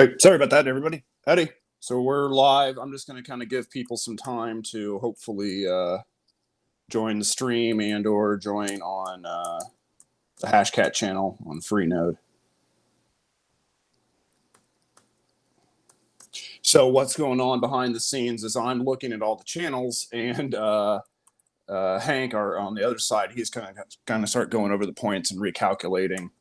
Hey, sorry about that, everybody. Howdy. So we're live. I'm just going to kind of give people some time to hopefully join the stream and or join on the Hashcat channel on Freenode. So what's going on behind the scenes is I'm looking at all the channels, and Hank, on the other side, he's kind of start going over the points and recalculating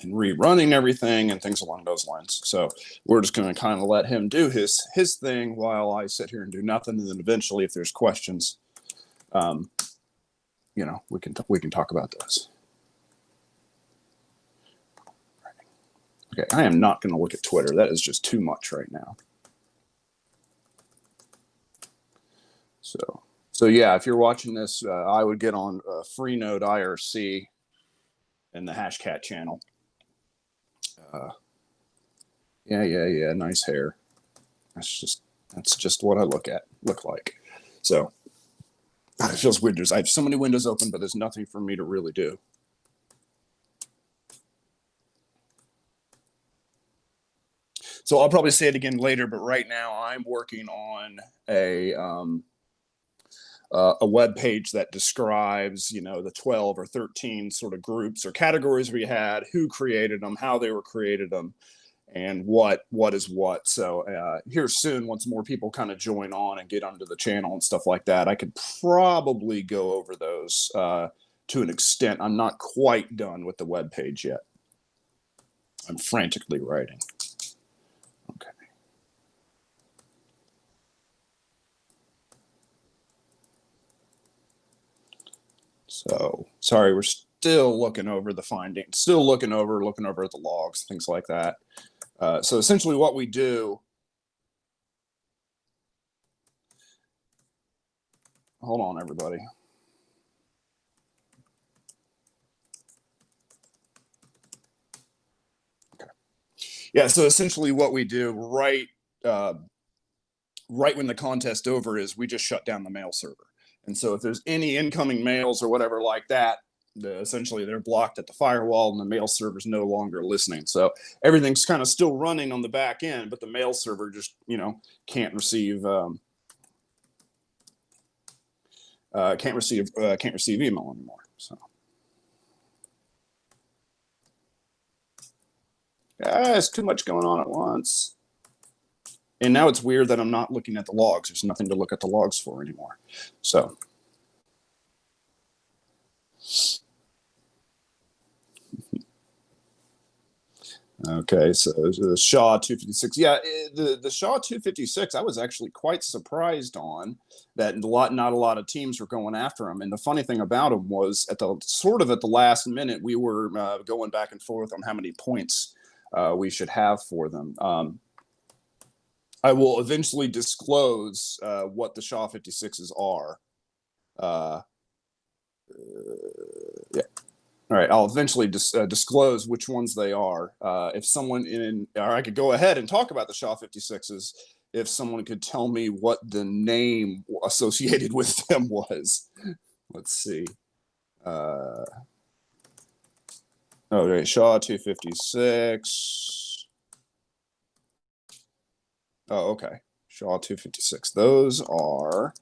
and rerunning everything and things along those lines. So we're just going to kind of let him do his thing while I sit here and do nothing, and then eventually, if there's questions, we can talk about those. Okay, I am not going to look at Twitter. That is just too much right now. So yeah, if you're watching this, I would get on Freenode IRC and the Hashcat channel. Yeah. Nice hair. That's just what I look like. So it feels weird. I have so many windows open, but there's nothing for me to really do. So I'll probably say it again later, but right now I'm working on a web page that describes, the 12 or 13 sort of groups or categories we had, who created them, how they were created them, and what is what. So here soon, once more people kind of join on and get onto the channel and stuff like that, I could probably go over those to an extent. I'm not quite done with the web page yet. I'm frantically writing. Okay. So sorry, we're still looking over the findings, still looking over at the logs, things like that. So essentially what we do, hold on everybody. Okay. Yeah, so essentially what we do right when the contest over is we just shut down the mail server. And so if there's any incoming mails or whatever like that, essentially they're blocked at the firewall and the mail server is no longer listening. So everything's kind of still running on the back end, but the mail server just, can't receive email anymore. So it's too much going on at once. And now it's weird that I'm not looking at the logs. There's nothing to look at the logs for anymore. So okay, so the Shaw 256. Yeah, the Shaw 256, I was actually quite surprised on that. Not a lot of teams were going after him. And the funny thing about him was at the last minute, we were going back and forth on how many points we should have for them. I will eventually disclose what the Shaw 56s are. Yeah. All right, I'll eventually disclose which ones they are. If someone or I could go ahead and talk about the Shaw 56s if someone could tell me what the name associated with them was. Let's see. Okay, Shaw 256. Oh, okay. Shaw 256. Those are...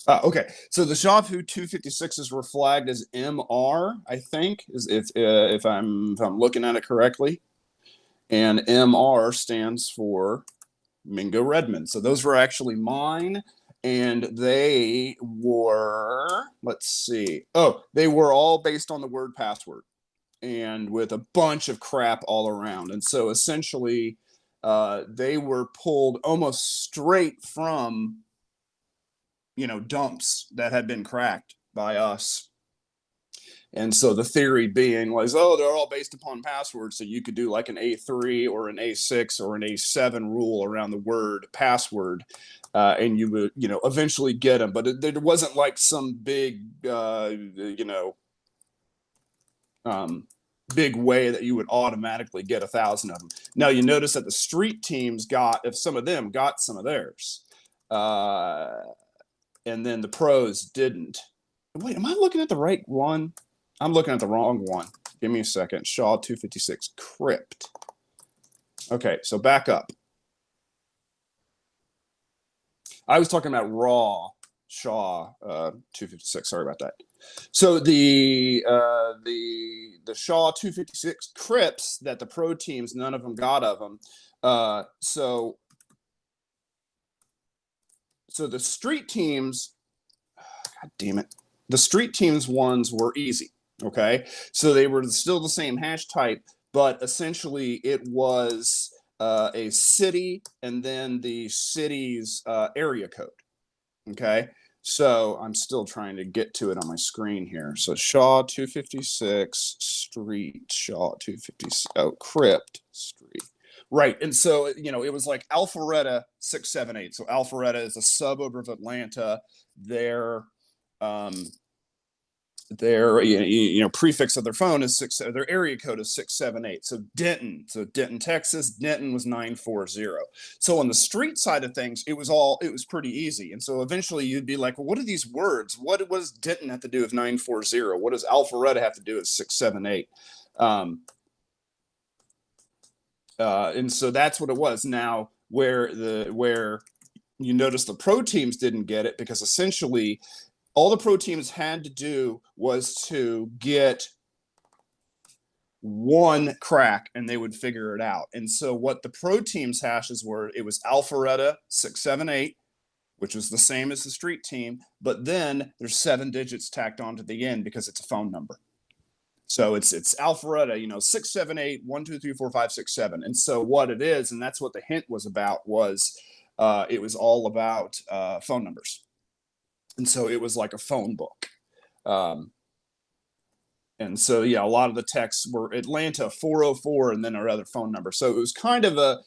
okay, so the Shaw 256s were flagged as MR, I think, if I'm looking at it correctly, and MR stands for Minga Redmond. So those were actually mine, and they were, let's see, they were all based on the word password, and with a bunch of crap all around. And so essentially, they were pulled almost straight from dumps that had been cracked by us. And so the theory being was, they're all based upon passwords. So you could do like an A3 or an A6 or an A7 rule around the word password, and you would, eventually get them. But there wasn't like some big, big way that you would automatically get 1,000 of them. Now you notice that the street teams some of them got some of theirs. And then the pros didn't. Wait, am I looking at the right one? I'm looking at the wrong one. Give me a second. SHA 256 crypt. Okay, so back up. I was talking about raw SHA 256. Sorry about that. So the SHA 256 crypts that the pro teams, none of them got of them. So the street teams, God damn it, the street teams ones were easy. Okay, so they were still the same hash type, but essentially it was a city and then the city's area code. Okay, so I'm still trying to get to it on my screen here. So SHA 256 street, SHA 256, oh, crypt street. Right, and so it was like Alpharetta 678. So Alpharetta is a suburb of Atlanta. Their prefix of their phone is their area code is 678. So Denton, Texas, Denton was 940. So on the street side of things, it was pretty easy. And so eventually you'd be like, well, what are these words? What does Denton have to do with 940? What does Alpharetta have to do with 678? And so that's what it was. Now where you notice the pro teams didn't get it, because essentially all the pro teams had to do was to get one crack and they would figure it out. And so what the pro teams hashes were, it was Alpharetta 678, which was the same as the street team, but then there's 7 digits tacked onto the end because it's a phone number. So it's Alpharetta, 678 1 2 3 4 5 6 7. And so what it is, and that's what the hint was about, was it was all about phone numbers. And so it was like a phone book. And so, yeah, a lot of the texts were Atlanta 404 and then our other phone number. So it was kind of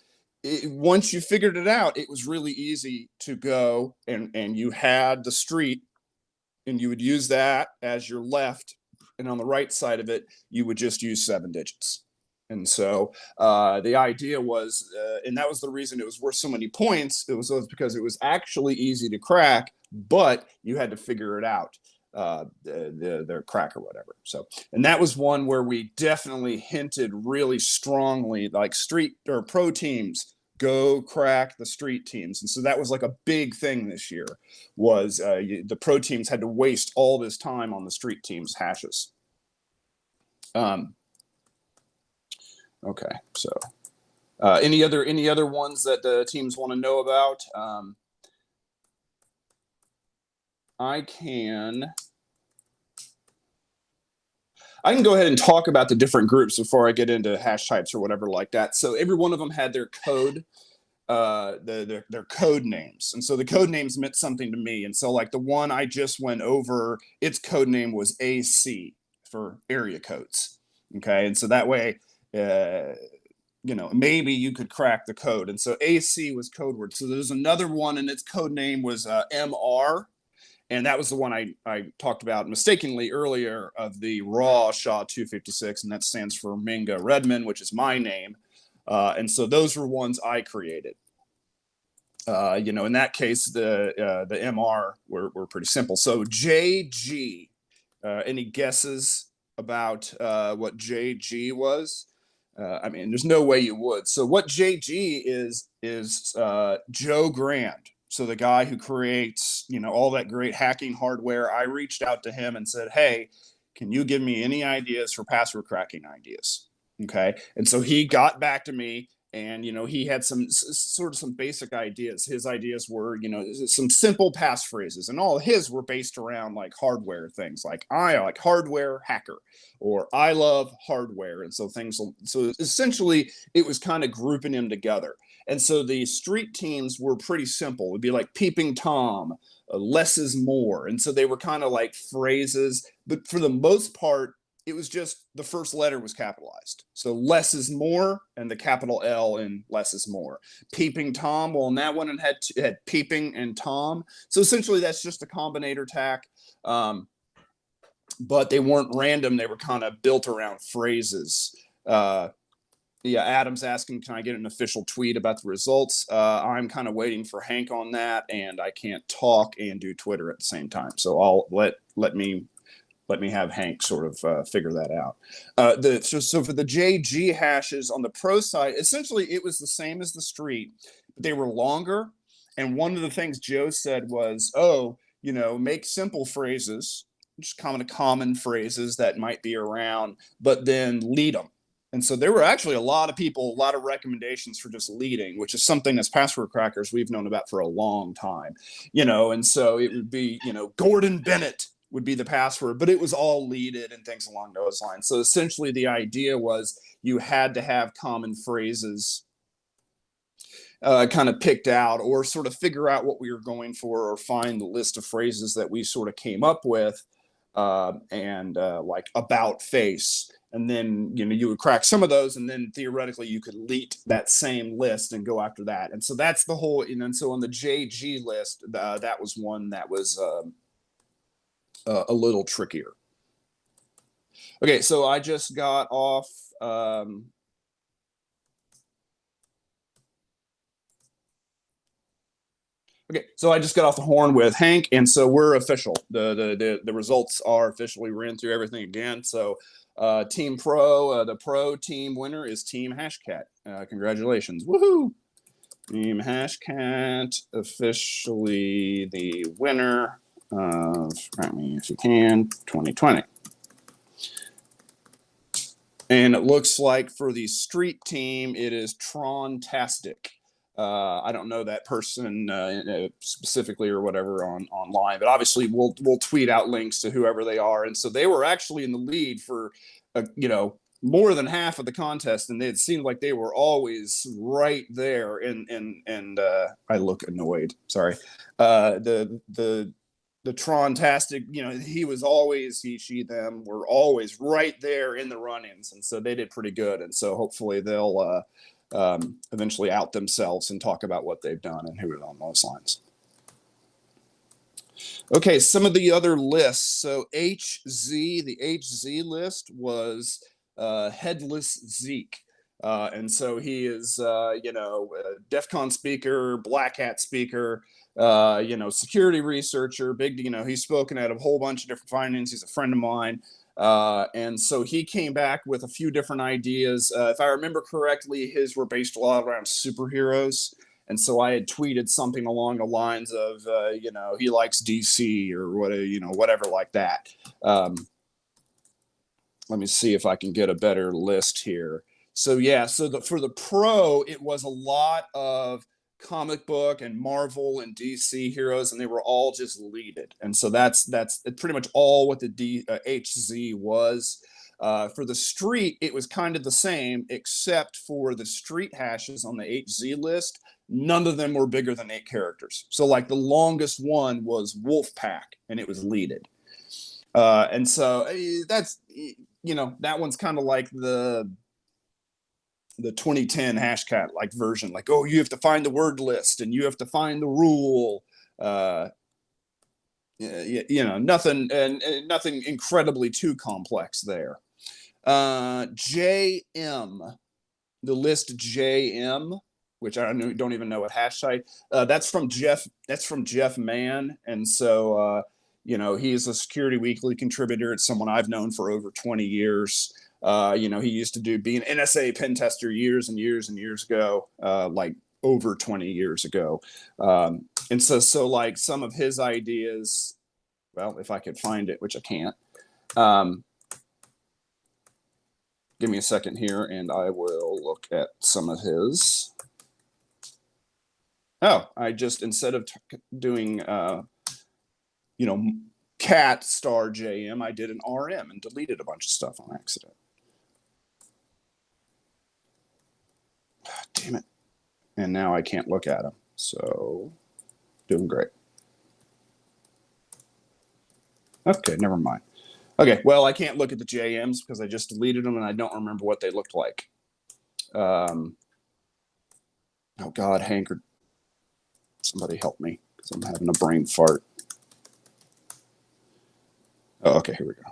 once you figured it out, it was really easy to go and you had the street and you would use that as your left. And on the right side of it, you would just use 7 digits. And so the idea was, and that was the reason it was worth so many points. It was because it was actually easy to crack, but you had to figure it out, their crack or whatever. So, and that was one where we definitely hinted really strongly, like street or pro teams, go crack the street teams. And so that was like a big thing this year, was the pro teams had to waste all this time on the street teams hashes. Okay, so any other ones that the teams want to know about? I can go ahead and talk about the different groups before I get into hash types or whatever like that. So every one of them had their code, their code names, and so the code names meant something to me. And so like the one I just went over, its code name was AC for area codes. Okay, and so that way, maybe you could crack the code. And so AC was code word. So there's another one, and its code name was MR. And that was the one I talked about mistakenly earlier of the raw SHA 256, and that stands for Minga Redmond, which is my name. And so those were ones I created. In that case, the MR were pretty simple. So JG, any guesses about what JG was? I mean, there's no way you would. So what JG is Joe Grand. So the guy who creates, all that great hacking hardware. I reached out to him and said, hey, can you give me any ideas for password cracking ideas? Okay. And so he got back to me, and, he had some basic ideas. His ideas were, some simple passphrases, and all of his were based around like hardware things, like I like hardware hacker, or I love hardware. And so so essentially it was kind of grouping them together. And so the street teams were pretty simple. It'd be like peeping Tom, less is more. And so they were kind of like phrases, but for the most part, it was just the first letter was capitalized. So less is more, and the capital L in less is more. Peeping Tom, well, in that one it had peeping and Tom. So essentially that's just a combinator tack. But they weren't random. They were kind of built around phrases. Yeah, Adam's asking, can I get an official tweet about the results? I'm kind of waiting for Hank on that, and I can't talk and do Twitter at the same time. So I'll let me have Hank sort of figure that out. So for the JG hashes on the pro side, essentially it was the same as the street, but they were longer. And one of the things Joe said was, oh, make simple phrases, just common phrases that might be around, but then lead them. And so there were actually a lot of recommendations for just leading, which is something as password crackers we've known about for a long time, and so it would be, Gordon Bennett would be the password, but it was all leaded and things along those lines. So essentially the idea was you had to have common phrases kind of picked out, or sort of figure out what we were going for, or find the list of phrases that we sort of came up with, and like about face. And then, you would crack some of those, and then theoretically you could lead that same list and go after that. And so that's the whole, and so on the JG list, that was one that was a little trickier. Okay, so I just got off. Okay, so I just got off the horn with Hank, and so we're official. The results are officially ran through everything again. So Team Pro, the pro team winner is Team Hashcat. Congratulations. Woohoo! Team Hashcat officially the winner of, write me if you can, 2020. And it looks like for the street team, it is Tron-tastic. I don't know that person specifically or whatever online, but obviously we'll tweet out links to whoever they are. And so they were actually in the lead for, more than half of the contest, and it seemed like they were always right there. And I look annoyed. Sorry. The Tron-tastic, he was always, she, them were always right there in the run-ins, and so they did pretty good. And so hopefully they'll eventually out themselves and talk about what they've done and who are on those lines. Okay, some of the other lists. So the HZ list was Headless Zeke. And so he is, DEF CON speaker, Black Hat speaker, security researcher, big, he's spoken at a whole bunch of different findings. He's a friend of mine. And so he came back with a few different ideas. If I remember correctly, his were based a lot around superheroes. And so I had tweeted something along the lines of, he likes DC or whatever like that. Let me see if I can get a better list here. So yeah, for the pro, it was a lot of comic book and Marvel and DC heroes, and they were all just leaded. And so that's pretty much all what the HZ was. For the street, it was kind of the same, except for the street hashes on the HZ list. None of them were bigger than 8 characters. So like the longest one was Wolfpack, and it was leaded. And so that's, that one's kind of like the 2010 Hashcat like version, like, oh, you have to find the word list and you have to find the rule. Nothing incredibly too complex there. JM, the list JM, which I don't even know what hash site. That's from Jeff Mann, and so he's a Security Weekly contributor. It's someone I've known for over 20 years. He used to be an NSA pen tester years and years and years ago, like over 20 years ago. And so like some of his ideas, well, if I could find it, which I can't, give me a second here and I will look at some of his. Oh, I just, instead of doing, cat star JM, I did an RM and deleted a bunch of stuff on accident. Damn it. And now I can't look at them. So, doing great. Okay, never mind. Okay, well, I can't look at the JMs because I just deleted them and I don't remember what they looked like. Oh, God, Hank, somebody help me because I'm having a brain fart. Oh, okay, here we go.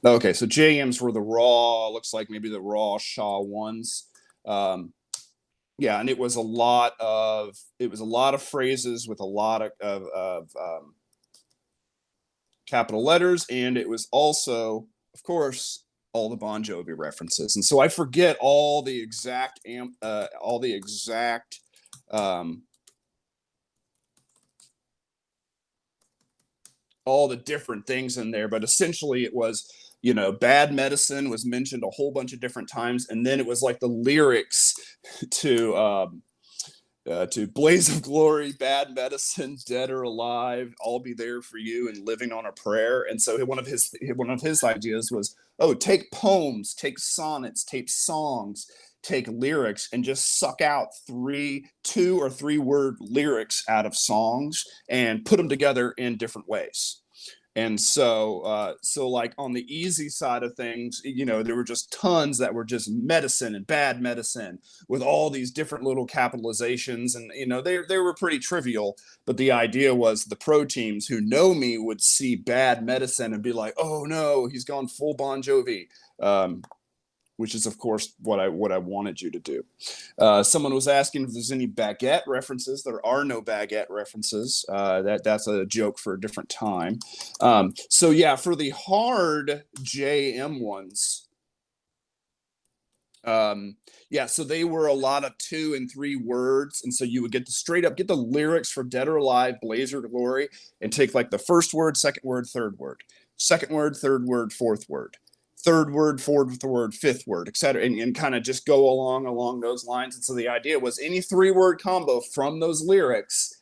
Okay, so JMs were the raw, looks like maybe the raw Shaw ones. Um, yeah, and it was a lot of phrases with a lot of capital letters, and it was also, of course, all the Bon Jovi references. And so I forget all the exact um, all the different things in there, but essentially it was, bad medicine was mentioned a whole bunch of different times, and then it was like the lyrics to to Blaze of Glory, Bad Medicine, Dead or Alive, I'll Be There for You, and Living on a Prayer. And so one of his ideas was, oh, take poems, take sonnets, take songs, take lyrics, and just suck out 2 or 3 word lyrics out of songs and put them together in different ways. And so like on the easy side of things, there were just tons that were just medicine and bad medicine with all these different little capitalizations, and they were pretty trivial. But the idea was the pro teams who know me would see bad medicine and be like, oh no, he's gone full Bon Jovi. Which is, of course, what I wanted you to do. Someone was asking if there's any baguette references. There are no baguette references. That's a joke for a different time. So yeah, for the hard JM ones, yeah, so they were a lot of 2 and 3 words, and so you would get the lyrics for Dead or Alive, Blazer Glory, and take like the first word, second word, third word, second word, third word, fourth word, third word, fourth word, fifth word, etc., and kind of just go along those lines. And so the idea was any 3 word combo from those lyrics,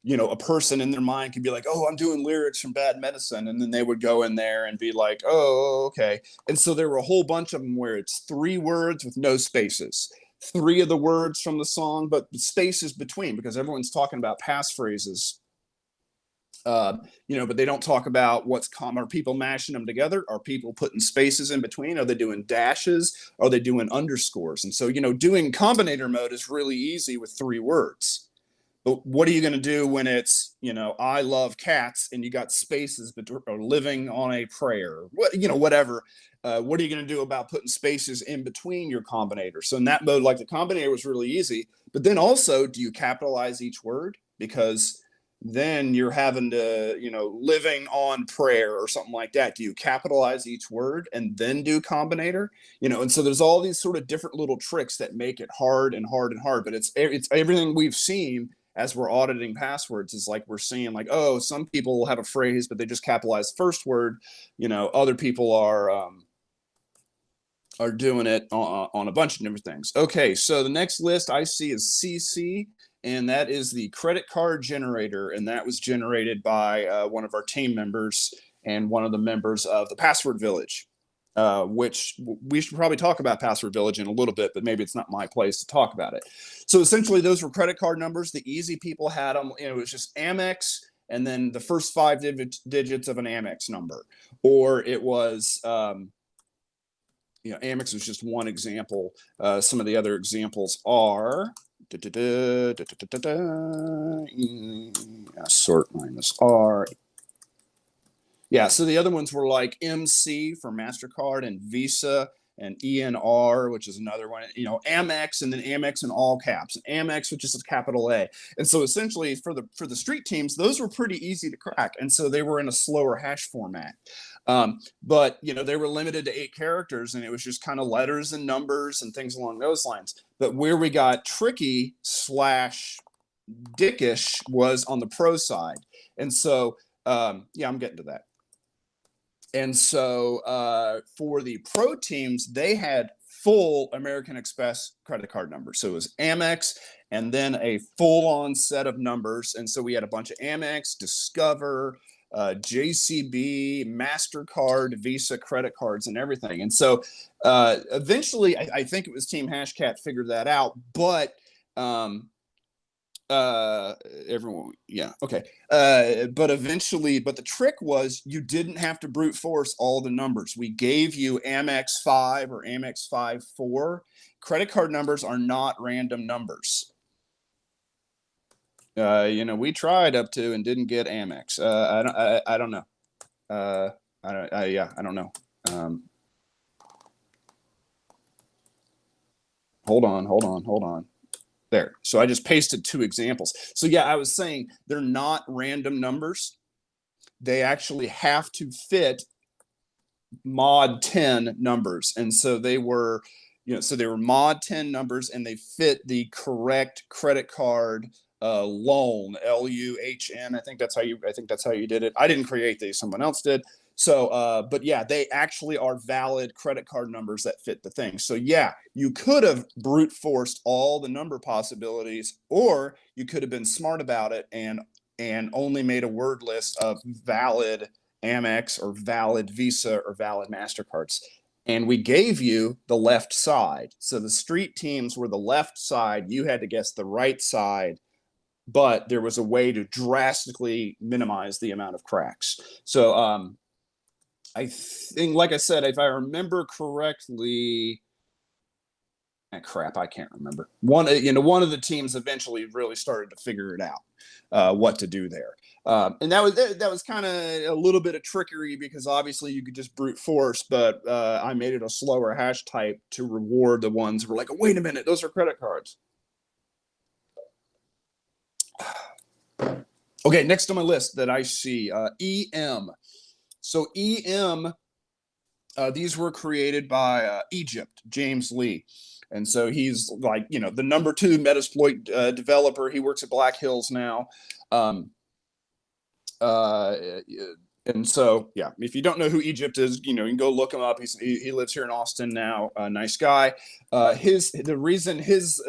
a person in their mind could be like, oh, I'm doing lyrics from Bad Medicine, and then they would go in there and be like, oh, okay. And so there were a whole bunch of them where it's 3 words with no spaces, 3 of the words from the song, but spaces between, because everyone's talking about passphrases. But they don't talk about what's common. Are people mashing them together? Are people putting spaces in between? Are they doing dashes? Are they doing underscores? And so, doing combinator mode is really easy with 3 words. But what are you going to do when it's, I love cats, and you got spaces or living on a prayer, whatever. What are you going to do about putting spaces in between your combinator? So in that mode, like the combinator was really easy. But then also, do you capitalize each word? Because then you're having to, living on prayer or something like that. Do you capitalize each word and then do combinator? And so there's all these sort of different little tricks that make it hard and hard and hard. But it's everything we've seen as we're auditing passwords is like we're seeing like, oh, some people have a phrase, but they just capitalize first word. Other people are doing it on a bunch of different things. Okay, so the next list I see is CC, and that is the credit card generator, and that was generated by one of our team members and one of the members of the Password Village. Which we should probably talk about Password Village in a little bit, but maybe it's not my place to talk about it. So essentially, those were credit card numbers. The easy people had them. It was just Amex and then the first 5 digits of an Amex number, or it was. Amex was just one example. Some of the other examples are sort minus R. Yeah, so the other ones were like MC for MasterCard and Visa and ENR, which is another one, Amex, and then Amex in all caps, Amex, which is a capital A. And so essentially for the street teams, those were pretty easy to crack. And so they were in a slower hash format. But they were limited to 8 characters, and it was just kind of letters and numbers and things along those lines. But where we got tricky / dickish was on the pro side. And so yeah, I'm getting to that. And so for the pro teams, they had full American Express credit card numbers. So it was Amex and then a full-on set of numbers. And so we had a bunch of Amex, Discover, JCB, MasterCard, Visa credit cards, and everything. And so eventually, I think it was Team Hashcat figured that out, but everyone, yeah, okay. But the trick was you didn't have to brute force all the numbers. We gave you Amex 5 or Amex 5 4. Credit card numbers are not random numbers. We tried up to and didn't get Amex. I don't know. I don't know. Um, hold on. There. So I just pasted two examples. So yeah, I was saying they're not random numbers. They actually have to fit mod 10 numbers. And so they were, so they were mod 10 numbers and they fit the correct credit card loan, LUHN. I think that's how you did it. I didn't create these, someone else did. So, but yeah, they actually are valid credit card numbers that fit the thing. So yeah, you could have brute forced all the number possibilities, or you could have been smart about it and only made a word list of valid Amex or valid Visa or valid MasterCards. And we gave you the left side. So the street teams were the left side. You had to guess the right side, but there was a way to drastically minimize the amount of cracks. So I think, like I said, if I remember correctly, crap, I can't remember. One of the teams eventually really started to figure it out, what to do there. And that was kind of a little bit of trickery because obviously you could just brute force, but I made it a slower hash type to reward the ones who were like, oh, wait a minute, those are credit cards. Okay, next on my list that I see, EM. So EM, these were created by Egypt, James Lee. And so he's like, the number 2 Metasploit developer. He works at Black Hills now. And so, yeah, if you don't know who Egypt is, you can go look him up. He lives here in Austin now. Nice guy. The reason his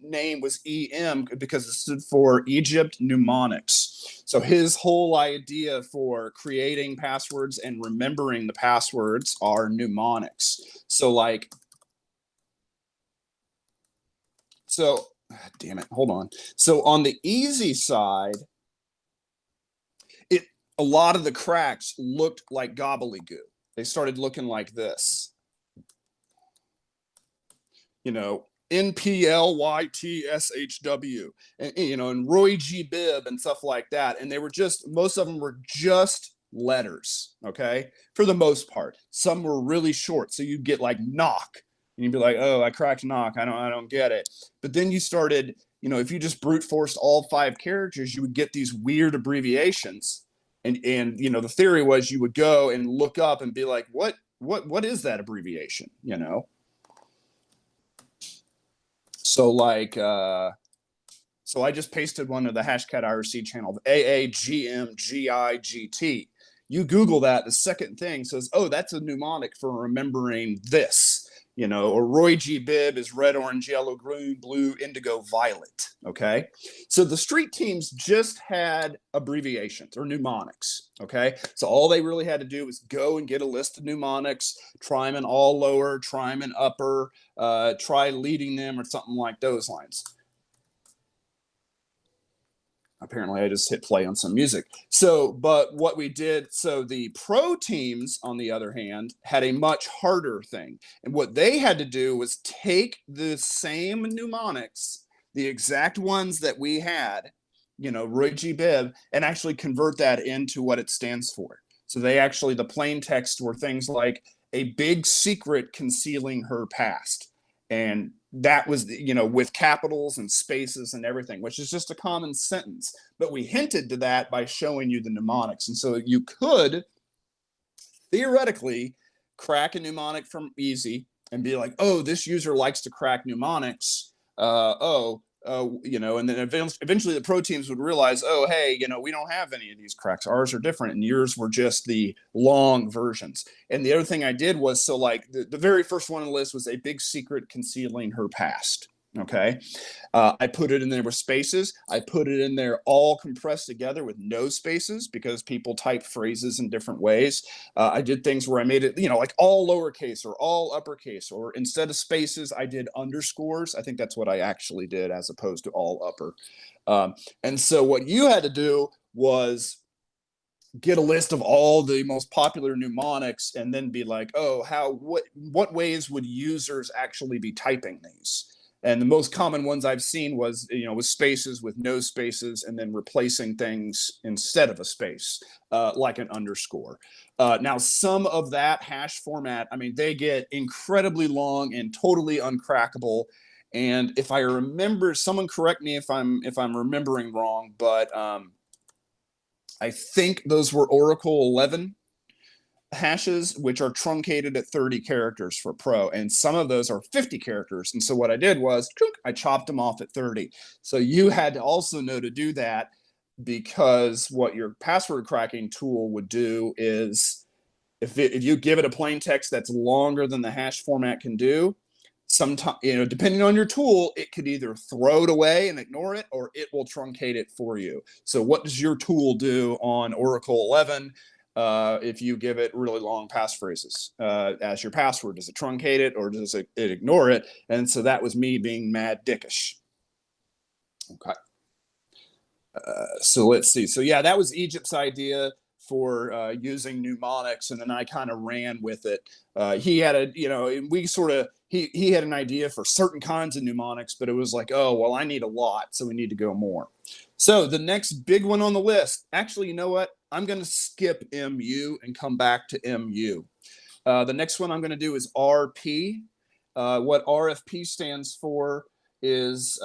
name was EM because it stood for Egypt Mnemonics. So his whole idea for creating passwords and remembering the passwords are mnemonics. So, damn it, hold on. So on the easy side, a lot of the cracks looked like gobbledygook. They started looking like this. NPLYTSHW, and Roy G. Bibb and stuff like that. And they were most of them were just letters, okay? For the most part. Some were really short. So you'd get like knock. And you'd be like, oh, I cracked knock. I don't get it. But then you started, if you just brute forced all 5 characters, you would get these weird abbreviations. And the theory was you would go and look up and be like, what is that abbreviation? So so I just pasted one of the Hashcat IRC channel, AAGMGIGT. You Google that, the second thing says, oh, that's a mnemonic for remembering this. Or Roy G. Bibb is red, orange, yellow, green, blue, indigo, violet. Okay. So the street teams just had abbreviations or mnemonics. Okay. So all they really had to do was go and get a list of mnemonics, try them in all lower, try them in upper, try leading them or something like those lines. Apparently I just hit play on some music. But what we did, so the pro teams, on the other hand, had a much harder thing. And what they had to do was take the same mnemonics, the exact ones that we had, Roy G. Bibb, and actually convert that into what it stands for. So the plain text were things like a big secret concealing her past. And that was, with capitals and spaces and everything, which is just a common sentence. But we hinted to that by showing you the mnemonics. And so you could theoretically crack a mnemonic from easy and be like, oh, this user likes to crack mnemonics. And then eventually the pro teams would realize, oh, hey, we don't have any of these cracks. Ours are different, and yours were just the long versions. And the other thing I did was, so like the very first one on the list was a big secret concealing her past. Okay. I put it in there with spaces. I put it in there all compressed together with no spaces because people type phrases in different ways. I did things where I made it, like all lowercase or all uppercase, or instead of spaces, I did underscores. I think that's what I actually did as opposed to all upper. And so what you had to do was get a list of all the most popular mnemonics and then be like, oh, what ways would users actually be typing these? And the most common ones I've seen was, with spaces with no spaces and then replacing things instead of a space, like an underscore. Now, some of that hash format, I mean, they get incredibly long and totally uncrackable. And if I remember, someone correct me if I'm remembering wrong, but I think those were Oracle 11 hashes, which are truncated at 30 characters for Pro, and some of those are 50 characters. And so what I did was I chopped them off at 30. So you had to also know to do that, because what your password cracking tool would do is if you give it a plain text that's longer than the hash format can do, sometimes, depending on your tool, it could either throw it away and ignore it, or it will truncate it for you. So what does your tool do on Oracle 11? If you give it really long passphrases as your password? Does it truncate it, or does it ignore it? And so that was me being mad dickish. Okay. So let's see. So yeah, that was Egypt's idea for using mnemonics, and then I kind of ran with it. He had he had an idea for certain kinds of mnemonics, but it was like, oh, well, I need a lot, so we need to go more. So the next big one on the list, actually, you know what? I'm going to skip MU and come back to MU. The next one I'm going to do is RP. What RFP stands for is,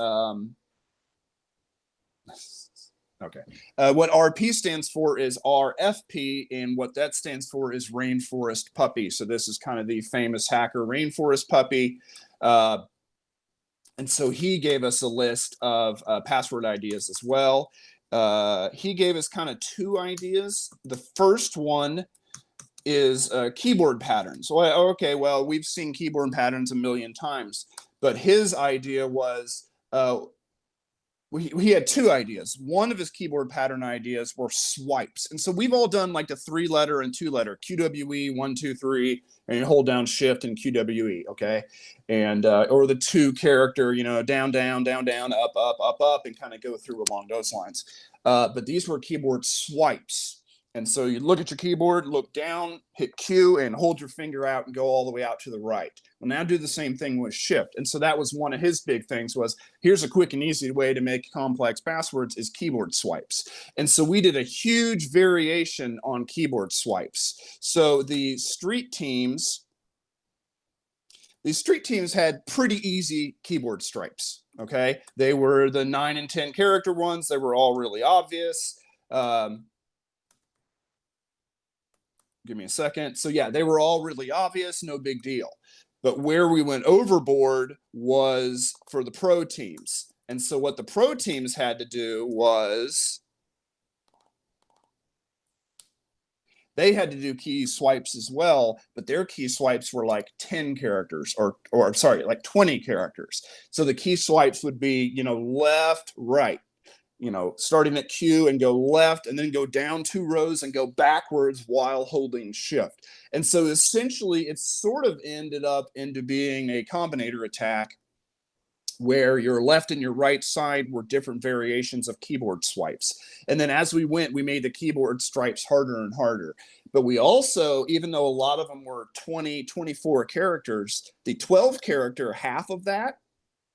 okay. What RP stands for is RFP, and what that stands for is Rainforest Puppy. So this is kind of the famous hacker Rainforest Puppy. And so he gave us a list of password ideas as well. He gave us kind of two ideas. The first one is keyboard patterns. Well, okay, well, we've seen keyboard patterns a million times, but his idea was, he had two ideas. One of his keyboard pattern ideas were swipes. And so we've all done like the 3-letter and 2-letter, QWE, 1, 2, 3, and you hold down shift and QWE, okay? And, or the 2-character, down, down, down, down, up, up, up, up, and kind of go through along those lines. But these were keyboard swipes. And so you look at your keyboard, look down, hit Q, and hold your finger out and go all the way out to the right. Well, now do the same thing with shift. And so that was one of his big things was, here's a quick and easy way to make complex passwords is keyboard swipes. And so we did a huge variation on keyboard swipes. So these street teams had pretty easy keyboard stripes, okay? They were the 9 and 10 character ones. They were all really obvious. Give me a second. So yeah, they were all really obvious, no big deal. But where we went overboard was for the pro teams. And so what the pro teams had to do was they had to do key swipes as well, but their key swipes were like 10 characters or sorry, like 20 characters. So the key swipes would be, left, right, starting at Q and go left and then go down 2 rows and go backwards while holding shift. And so essentially it sort of ended up into being a combinator attack where your left and your right side were different variations of keyboard swipes. And then as we went, we made the keyboard stripes harder and harder. But we also, even though a lot of them were 20, 24 characters, the 12 character half of that,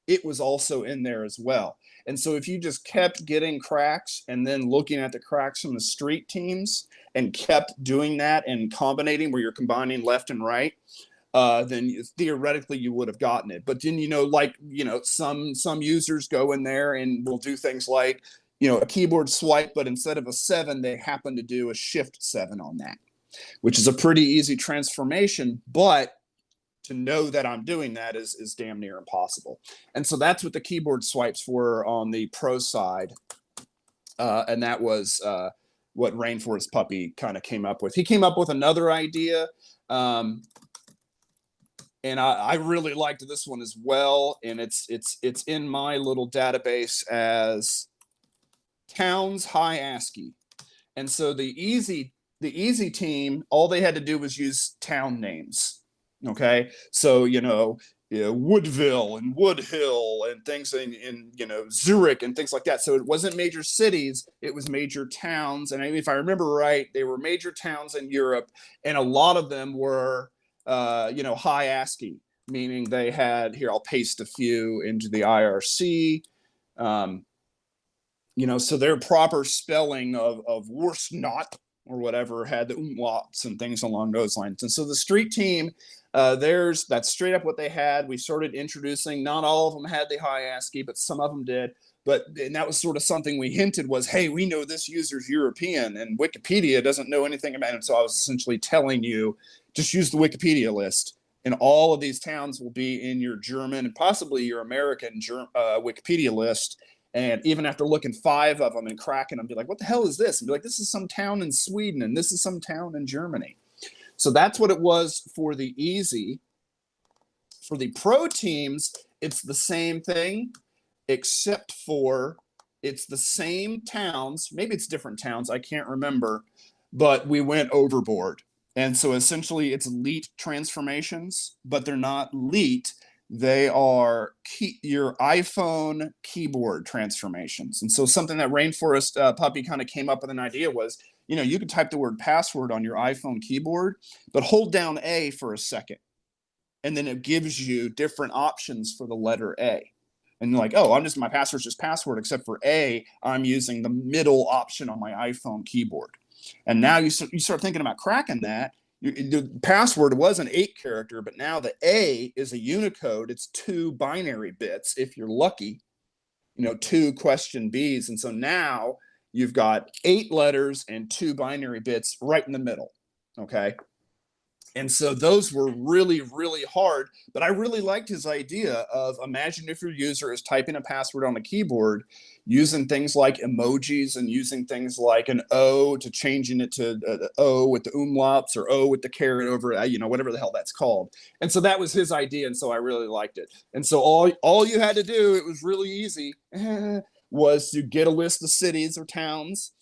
it was also in there as well. And so if you just kept getting cracks and then looking at the cracks from the street teams and kept doing that and combinating where you're combining left and right, then theoretically you would have gotten it. But then, some users go in there and will do things like, a keyboard swipe, but instead of a 7, they happen to do a shift 7 on that, which is a pretty easy transformation, but to know that I'm doing that is damn near impossible. And so that's what the keyboard swipes were on the pro side. And that was what Rainforest Puppy kind of came up with. He came up with another idea. And I really liked this one as well. And it's in my little database as Towns High ASCII. And so the easy team, all they had to do was use town names. Okay, so Woodville and Woodhill and things in Zurich and things like that. So it wasn't major cities, it was major towns. And if I remember right, they were major towns in Europe, and a lot of them were high ASCII. meaning they had, here, I'll paste a few into the IRC. So their proper spelling of worst not or whatever had the umlauts and things along those lines. And so the street team, that's straight up what they had. We started introducing, not all of them had the high ASCII, but some of them did. And that was sort of something we hinted was, hey, we know this user's European and Wikipedia doesn't know anything about it. So I was essentially telling you, just use the Wikipedia list. And all of these towns will be in your German and possibly your American Wikipedia list. And even after looking 5 of them and cracking them, be like, what the hell is this? And be like, this is some town in Sweden and this is some town in Germany. So that's what it was for the easy. For the pro teams, it's the same thing, except for it's the same towns. Maybe it's different towns. I can't remember. But we went overboard. And so essentially it's leet transformations, but they're not leet. They are your iPhone keyboard transformations. And so something that Rainforest Puppy kind of came up with an idea was, you could type the word password on your iPhone keyboard, but hold down A for a second. And then it gives you different options for the letter A. And you're like, oh, my password's just password, except for A, I'm using the middle option on my iPhone keyboard. And now you start thinking about cracking that. The password was an 8-character, but now the A is a Unicode. It's 2 binary bits, if you're lucky, 2 question Bs. And so now you've got 8 letters and 2 binary bits right in the middle, okay? And so those were really, really hard, but I really liked his idea of, imagine if your user is typing a password on a keyboard, using things like emojis and using things like an O to changing it to O with the umlauts or O with the caret over, whatever the hell that's called. And so that was his idea, and so I really liked it. And so all you had to do, it was really easy, was to get a list of cities or towns,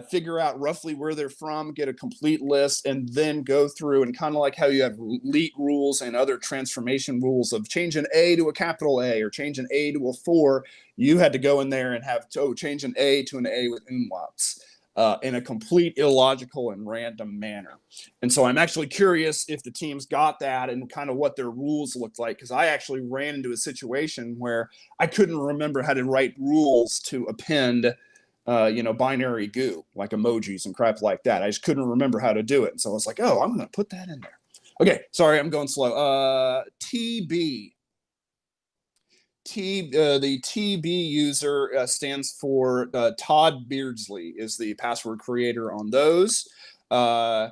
figure out roughly where they're from, get a complete list, and then go through and kind of like how you have leet rules and other transformation rules of change an A to a capital A or change an A to a 4. You had to go in there and have, change an A to an A with umlauts in a complete illogical and random manner. And so I'm actually curious if the teams got that and kind of what their rules looked like, because I actually ran into a situation where I couldn't remember how to write rules to append binary goo, like emojis and crap like that. I just couldn't remember how to do it. And so I was like, oh, I'm going to put that in there. Okay, sorry, I'm going slow. TB. The TB user stands for Todd Beardsley, is the password creator on those, or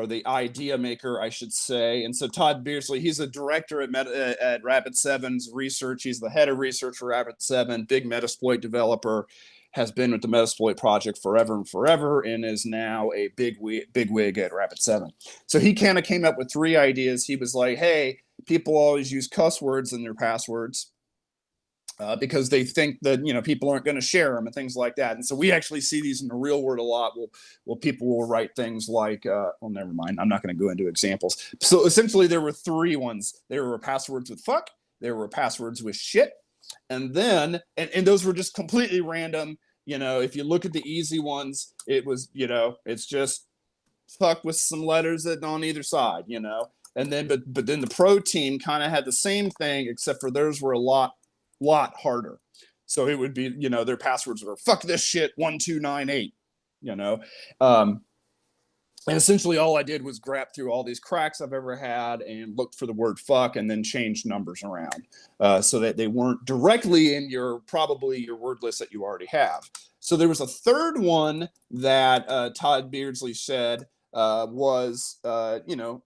the idea maker, I should say. And so Todd Beardsley, he's a director at Rapid7's research. He's the head of research for Rapid7, big Metasploit developer, has been with the Metasploit project forever and forever, and is now a big wig at Rapid7. So he kind of came up with 3 ideas. He was like, hey, people always use cuss words in their passwords because they think that, people aren't going to share them and things like that. And so we actually see these in the real world a lot. Well, people will write things like, well, never mind. I'm not going to go into examples. So essentially there were 3 ones. There were passwords with fuck. There were passwords with shit. And then, and those were just completely random. If you look at the easy ones, it was, it's just fuck with some letters that on either side, and then, but then the pro team kind of had the same thing, except for theirs were a lot harder. So it would be, their passwords were fuck this shit 1298, and essentially all I did was grab through all these cracks I've ever had and looked for the word fuck and then changed numbers around so that they weren't directly in probably your word list that you already have. So there was a third one that Todd Beardsley said was, the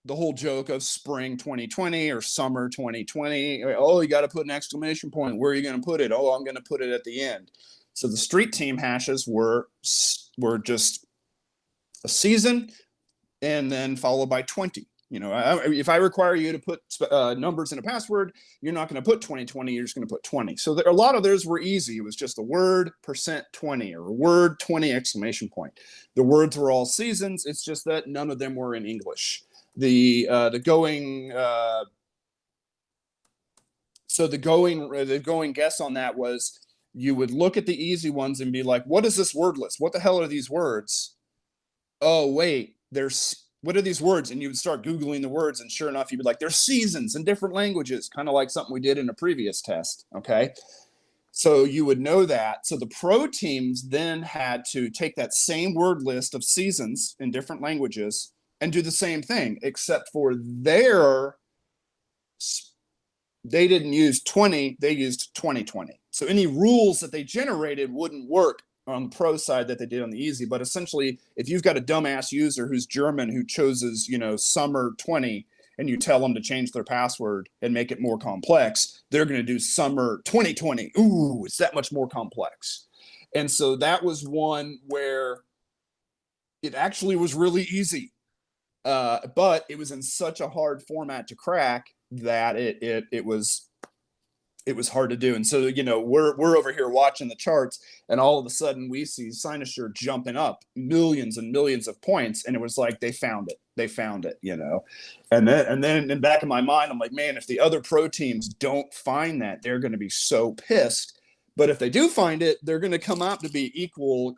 whole joke of spring 2020 or summer 2020. Oh, you got to put an exclamation point. Where are you going to put it? Oh, I'm going to put it at the end. So the street team hashes were just a season and then followed by 20. If I require you to put numbers in a password, you're not going to put 2020, you're just going to put 20. So a lot of those were easy. It was just a word %20 or a word 20 exclamation point. The words were all seasons. It's just that none of them were in English. The going guess on that was you would look at the easy ones and be like, what is this word list? What the hell are these words? Oh, wait, there's what are these words? And you would start Googling the words, and sure enough, you'd be like, there's seasons in different languages, kind of like something we did in a previous test. Okay. So you would know that. So the pro teams then had to take that same word list of seasons in different languages and do the same thing, except for they didn't use 20, they used 2020. So any rules that they generated wouldn't work on the pro side that they did on the easy. But essentially, if you've got a dumbass user who's German who chooses, summer 20, and you tell them to change their password and make it more complex, they're going to do summer 2020. Ooh, it's that much more complex. And so that was one where it actually was really easy. But it was in such a hard format to crack that it was hard to do. And so, we're over here watching the charts, and all of a sudden we see Cynosure jumping up millions and millions of points. And it was like, they found it. And then in the back of my mind, I'm like, man, if the other pro teams don't find that, they're going to be so pissed. But if they do find it, they're going to come out to be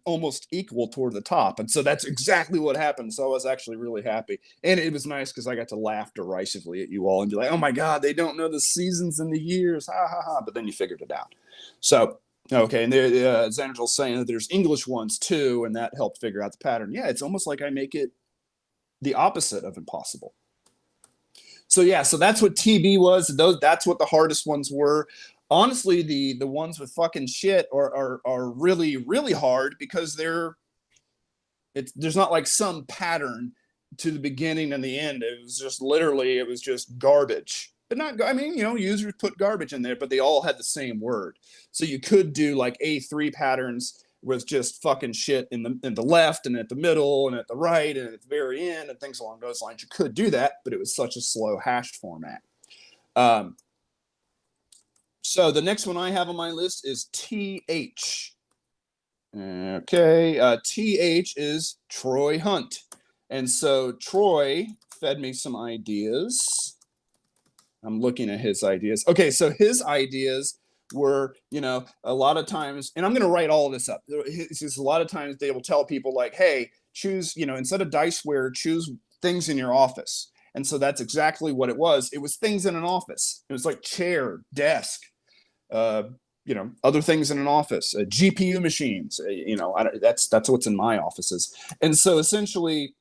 almost equal toward the top. And so that's exactly what happened. So I was actually really happy. And it was nice because I got to laugh derisively at you all and be like, oh my God, they don't know the seasons and the years. Ha ha ha. But then you figured it out. So, okay. And Xander's saying that there's English ones too. And that helped figure out the pattern. Yeah, it's almost like I make it the opposite of impossible. So yeah, so that's what TB was. That's what the hardest ones were. Honestly, the ones with fucking shit are really, really hard because there's not like some pattern to the beginning and the end. It was just garbage. But not, users put garbage in there, but they all had the same word. So you could do like A3 patterns with just fucking shit in the left and at the middle and at the right and at the very end and things along those lines. You could do that, but it was such a slow hashed format. So the next one I have on my list is TH. Okay, TH is Troy Hunt. And so Troy fed me some ideas. I'm looking at his ideas. Okay, so his ideas were, a lot of times, and I'm going to write all of this up. It's just a lot of times they will tell people like, hey, choose, instead of diceware, choose things in your office. And so that's exactly what it was. It was things in an office. It was like chair, desk, other things in an office, GPU machines, that's what's in my offices. And so essentially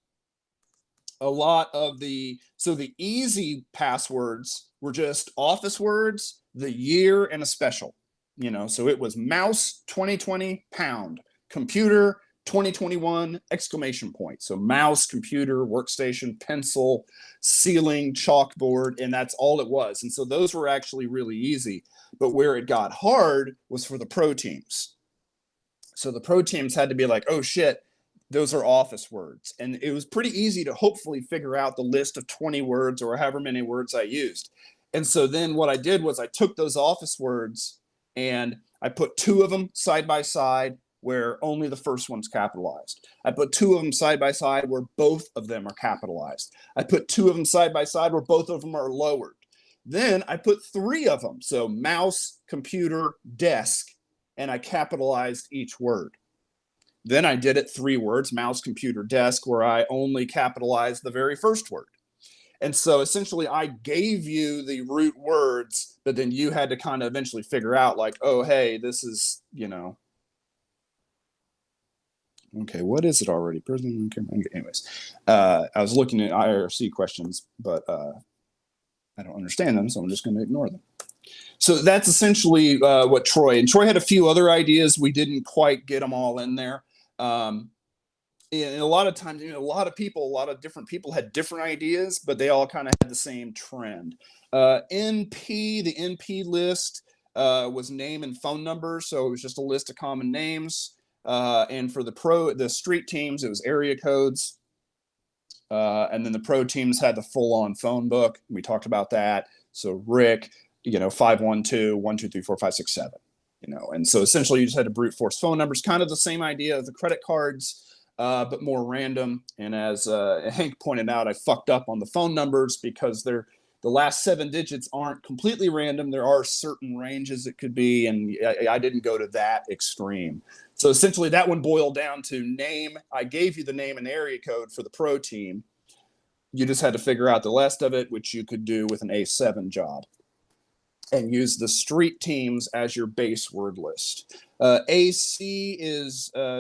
a lot of the easy passwords were just office words, the year, and a special, so it was mouse 2020 pound, computer 2021 exclamation point. So mouse, computer, workstation, pencil, ceiling, chalkboard, and that's all it was. And so those were actually really easy. But where it got hard was for the pro teams. So the pro teams had to be like, oh shit, those are office words. And it was pretty easy to hopefully figure out the list of 20 words or however many words I used. And so then what I did was I took those office words and I put two of them side by side where only the first one's capitalized. I put two of them side by side where both of them are capitalized. I put two of them side by side where both of them are lowered. Then I put three of them. So mouse, computer, desk, and I capitalized each word. Then I did it 3 words, mouse, computer, desk, where I only capitalized the very first word. And so essentially I gave you the root words, but then you had to kind of eventually figure out like, oh, hey, this is, okay, what is it already? Anyways, I was looking at IRC questions, but I don't understand them, so I'm just going to ignore them. So that's essentially what Troy had a few other ideas. We didn't quite get them all in there. And a lot of times, a lot of different people had different ideas, but they all kind of had the same trend. The NP list was name and phone number. So it was just a list of common names. And for the street teams, it was area codes. And then the pro teams had the full-on phone book. We talked about that. So Rick, 512 123 4 5 6 7. And so essentially you just had to brute force phone numbers, kind of the same idea as the credit cards, but more random. And as Hank pointed out, I fucked up on the phone numbers because the last 7 digits aren't completely random. There are certain ranges it could be, and I didn't go to that extreme. So essentially that one boiled down to name. I gave you the name and area code for the pro team. You just had to figure out the rest of it, which you could do with an A7 job, and use the street teams as your base word list. AC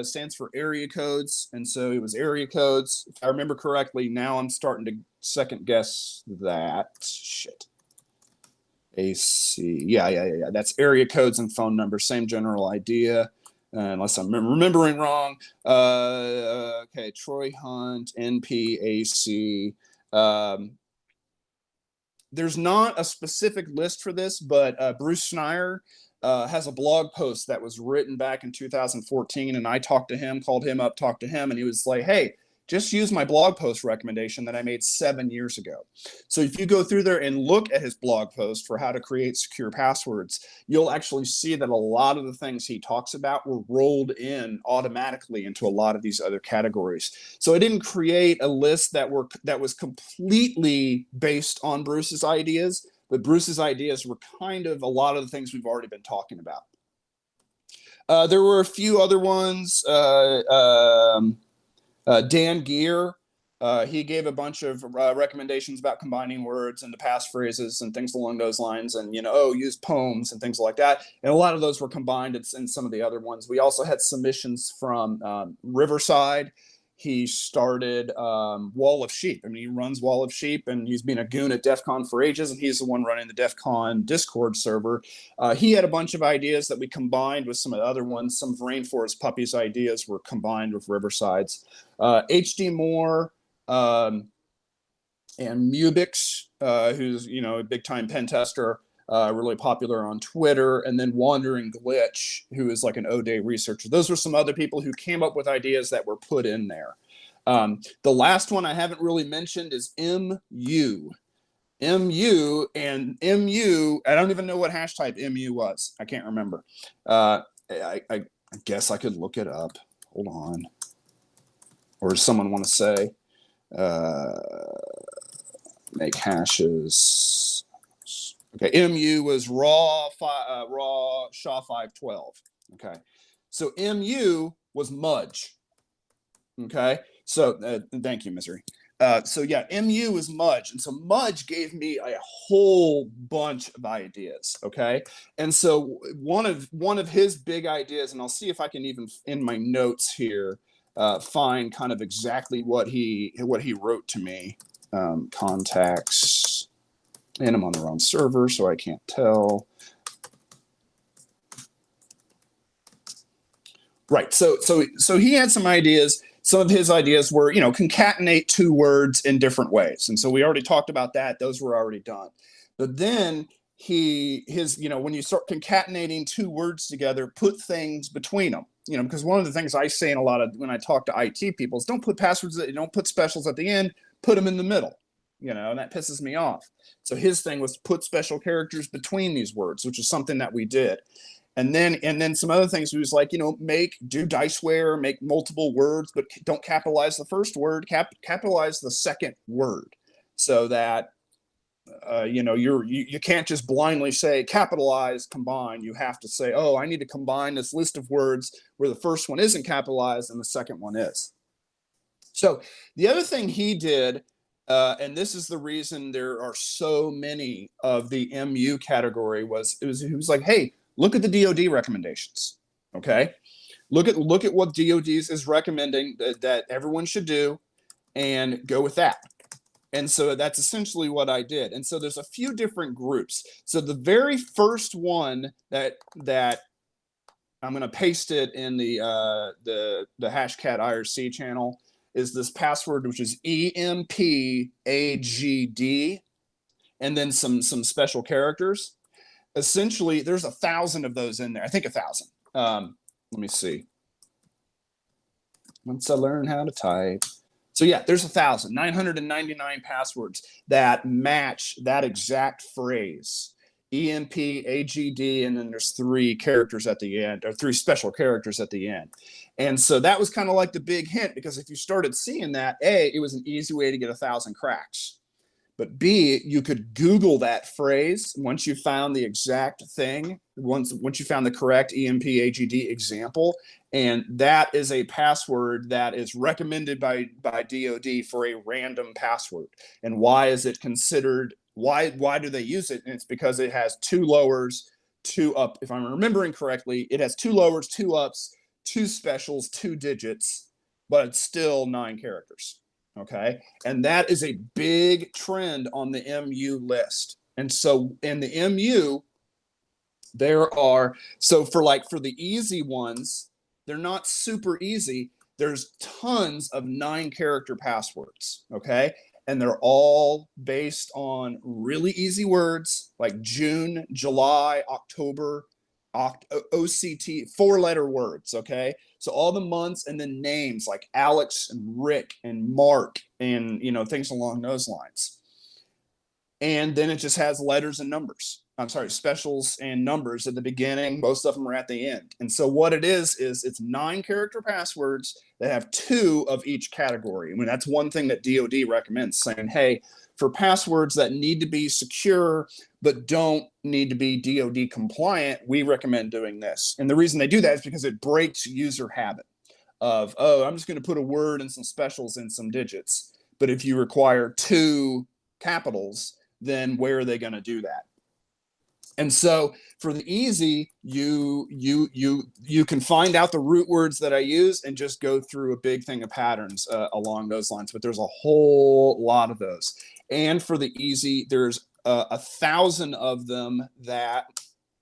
stands for area codes, and so it was area codes. If I remember correctly, now I'm starting to second guess that. Shit. AC, yeah. That's area codes and phone numbers, same general idea. Unless I'm remembering wrong. Okay, Troy Hunt, NPAC. There's not a specific list for this, but Bruce Schneier has a blog post that was written back in 2014, and I talked to him, called him up, talked to him, and he was like, hey, just use my blog post recommendation that I made 7 years ago. So if you go through there and look at his blog post for how to create secure passwords, you'll actually see that a lot of the things he talks about were rolled in automatically into a lot of these other categories. So I didn't create a list that was completely based on Bruce's ideas, but Bruce's ideas were kind of a lot of the things we've already been talking about. There were a few other ones. Dan Gear, he gave a bunch of recommendations about combining words into passphrases and things along those lines, and use poems and things like that. And a lot of those were combined in some of the other ones. We also had submissions from Riverside. He started Wall of Sheep. I mean, he runs Wall of Sheep, and he's been a goon at DEF CON for ages, and he's the one running the DEF CON Discord server. He had a bunch of ideas that we combined with some of the other ones. Some of Rainforest Puppy's ideas were combined with Riverside's. HD Moore and Mubix, who's a big-time pen tester, really popular on Twitter, and then Wandering Glitch, who is like an O-Day researcher. Those were some other people who came up with ideas that were put in there. The last one I haven't really mentioned is MU. MU, I don't even know what hash type MU was. I can't remember. I guess I could look it up. Hold on. Or does someone want to say? Make hashes. Okay, MU was raw SHA-512. Okay, so MU was Mudge. Okay, so thank you, Misery. So yeah, MU was Mudge, and so Mudge gave me a whole bunch of ideas. Okay, and so one of his big ideas, and I'll see if I can even in my notes here find kind of exactly what he wrote to me. Contacts. And I'm on the wrong server, so I can't tell. Right. So he had some ideas. Some of his ideas were, concatenate two words in different ways. And so we already talked about that. Those were already done. But then when you start concatenating two words together, put things between them. Because one of the things I say in a lot of when I talk to IT people is don't put passwords, don't put specials at the end, put them in the middle. And that pisses me off. So his thing was to put special characters between these words, which is something that we did. And then some other things he was like, do diceware, make multiple words, but don't capitalize the first word, capitalize the second word, so that you can't just blindly say capitalize, combine. You have to say, oh, I need to combine this list of words where the first one isn't capitalized and the second one is. So the other thing he did, and this is the reason there are so many of the MU category, he was like, hey, look at the DoD recommendations. Okay, look at what DoD is recommending that everyone should do, and go with that. And so that's essentially what I did. And so there's a few different groups. So the very first one that I'm going to paste it in the Hashcat IRC channel is this password, which is EMPAGD, and then some special characters. Essentially, there's 1,000 of those in there. I think 1,000. Let me see. Once I learn how to type. So yeah, there's 1,999 passwords that match that exact phrase. EMPAGD, and then there's 3 characters at the end, or 3 special characters at the end. And so that was kind of like the big hint, because if you started seeing that, it was an easy way to get 1,000 cracks. But B, you could Google that phrase once you found the exact thing, once you found the correct EMPAGD example, and that is a password that is recommended by DoD for a random password. And why is it considered? Why do they use it? And it's because it has 2 lowers, 2 up. If I'm remembering correctly, it has 2 lowers, 2 ups, 2 specials, 2 digits, but it's still 9 characters. Okay. And that is a big trend on the MU list. And so in the MU, there are, so for the easy ones, they're not super easy. There's tons of 9 character passwords. Okay. And they're all based on really easy words like June, July, October, OCT, 4-letter words. Okay. So all the months and then names like Alex and Rick and Mark and, things along those lines. And then it just has letters and numbers. I'm sorry, specials and numbers at the beginning. Most of them are at the end. And so what it is it's 9 character passwords that have 2 of each category. I mean, that's one thing that DoD recommends, saying, hey, for passwords that need to be secure but don't need to be DoD compliant, we recommend doing this. And the reason they do that is because it breaks user habit of, oh, I'm just going to put a word and some specials and some digits. But if you require 2 capitals, then where are they going to do that? And so for the easy, you can find out the root words that I use and just go through a big thing of patterns along those lines. But there's a whole lot of those. And for the easy, there's 1,000 of them that,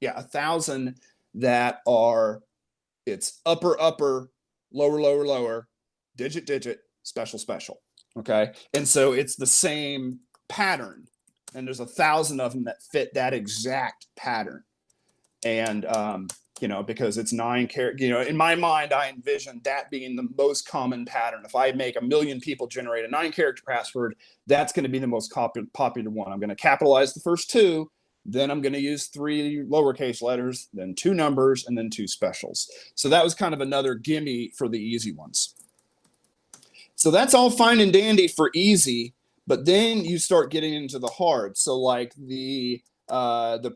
1,000 that are, it's upper, lower, digit, special. Okay. And so it's the same pattern. And there's 1,000 of them that fit that exact pattern. And, because it's 9 characters, in my mind, I envision that being the most common pattern. If I make 1 million people generate a 9-character password, that's going to be the most popular one. I'm going to capitalize the first 2, then I'm going to use 3 lowercase letters, then 2 numbers, and then 2 specials. So that was kind of another gimme for the easy ones. So that's all fine and dandy for easy. But then you start getting into the hard. So like the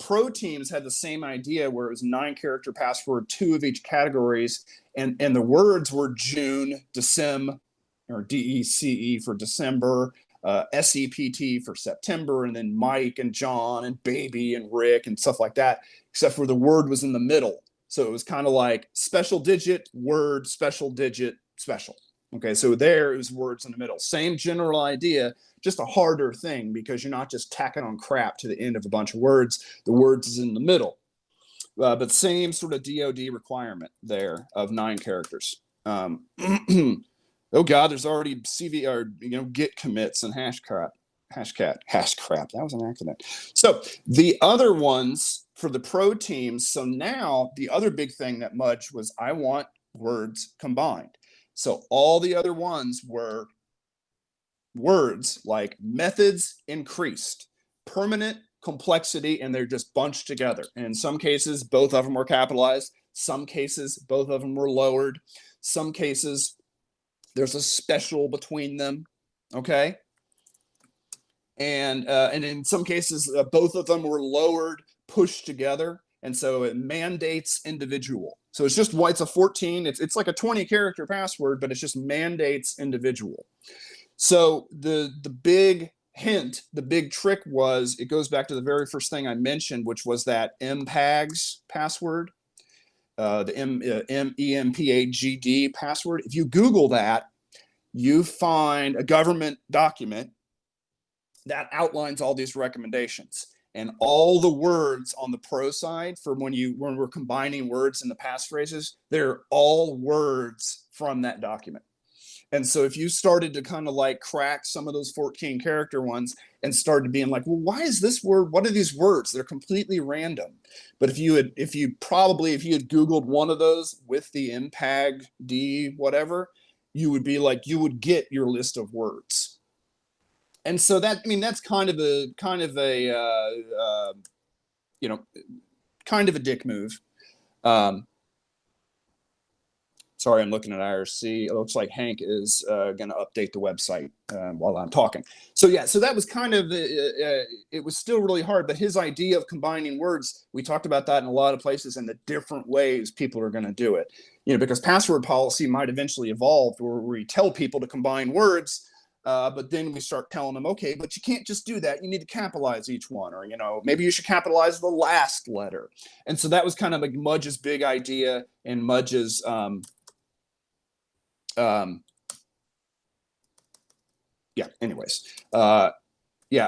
pro teams had the same idea where it was 9-character password, 2 of each categories, and the words were June, Decem, or DECE for December, SEPT for September, and then Mike and John and Baby and Rick and stuff like that, except for the word was in the middle. So it was kind of like special digit, word, special digit, special. Okay, so there is words in the middle. Same general idea, just a harder thing because you're not just tacking on crap to the end of a bunch of words. The words is in the middle. But same sort of DoD requirement there of 9 characters. Oh God, there's already CV or Git commits and hash crap. That was an accident. So the other ones for the pro teams. So now the other big thing that Mudge was, I want words combined. So all the other ones were words like methods increased, permanent complexity, and they're just bunched together. And in some cases, both of them were capitalized. Some cases, both of them were lowered. Some cases, there's a special between them. Okay. And in some cases, both of them were lowered, pushed together. And so it mandates individual. So it's just it's a 14. It's like a 20-character password, but it's just mandates individual. So the big hint, the big trick was, it goes back to the very first thing I mentioned, which was that MPAGS password, the EMPAGD password. If you Google that, you find a government document that outlines all these recommendations. And all the words on the pro side for when we're combining words in the passphrases, they're all words from that document. And so if you started to kind of like crack some of those 14-character ones and started being like, well, why is this word? What are these words? They're completely random. But if you had Googled one of those with the MPAG D whatever, you would get your list of words. And so that's kind of a dick move. Sorry, I'm looking at IRC. It looks like Hank is going to update the website while I'm talking. So yeah, so that was kind of, it was still really hard, but his idea of combining words, we talked about that in a lot of places and the different ways people are going to do it. Because password policy might eventually evolve where we tell people to combine words, but then we start telling them, okay, but you can't just do that. You need to capitalize each one, or, maybe you should capitalize the last letter. And so that was kind of like Mudge's big idea and Mudge's, and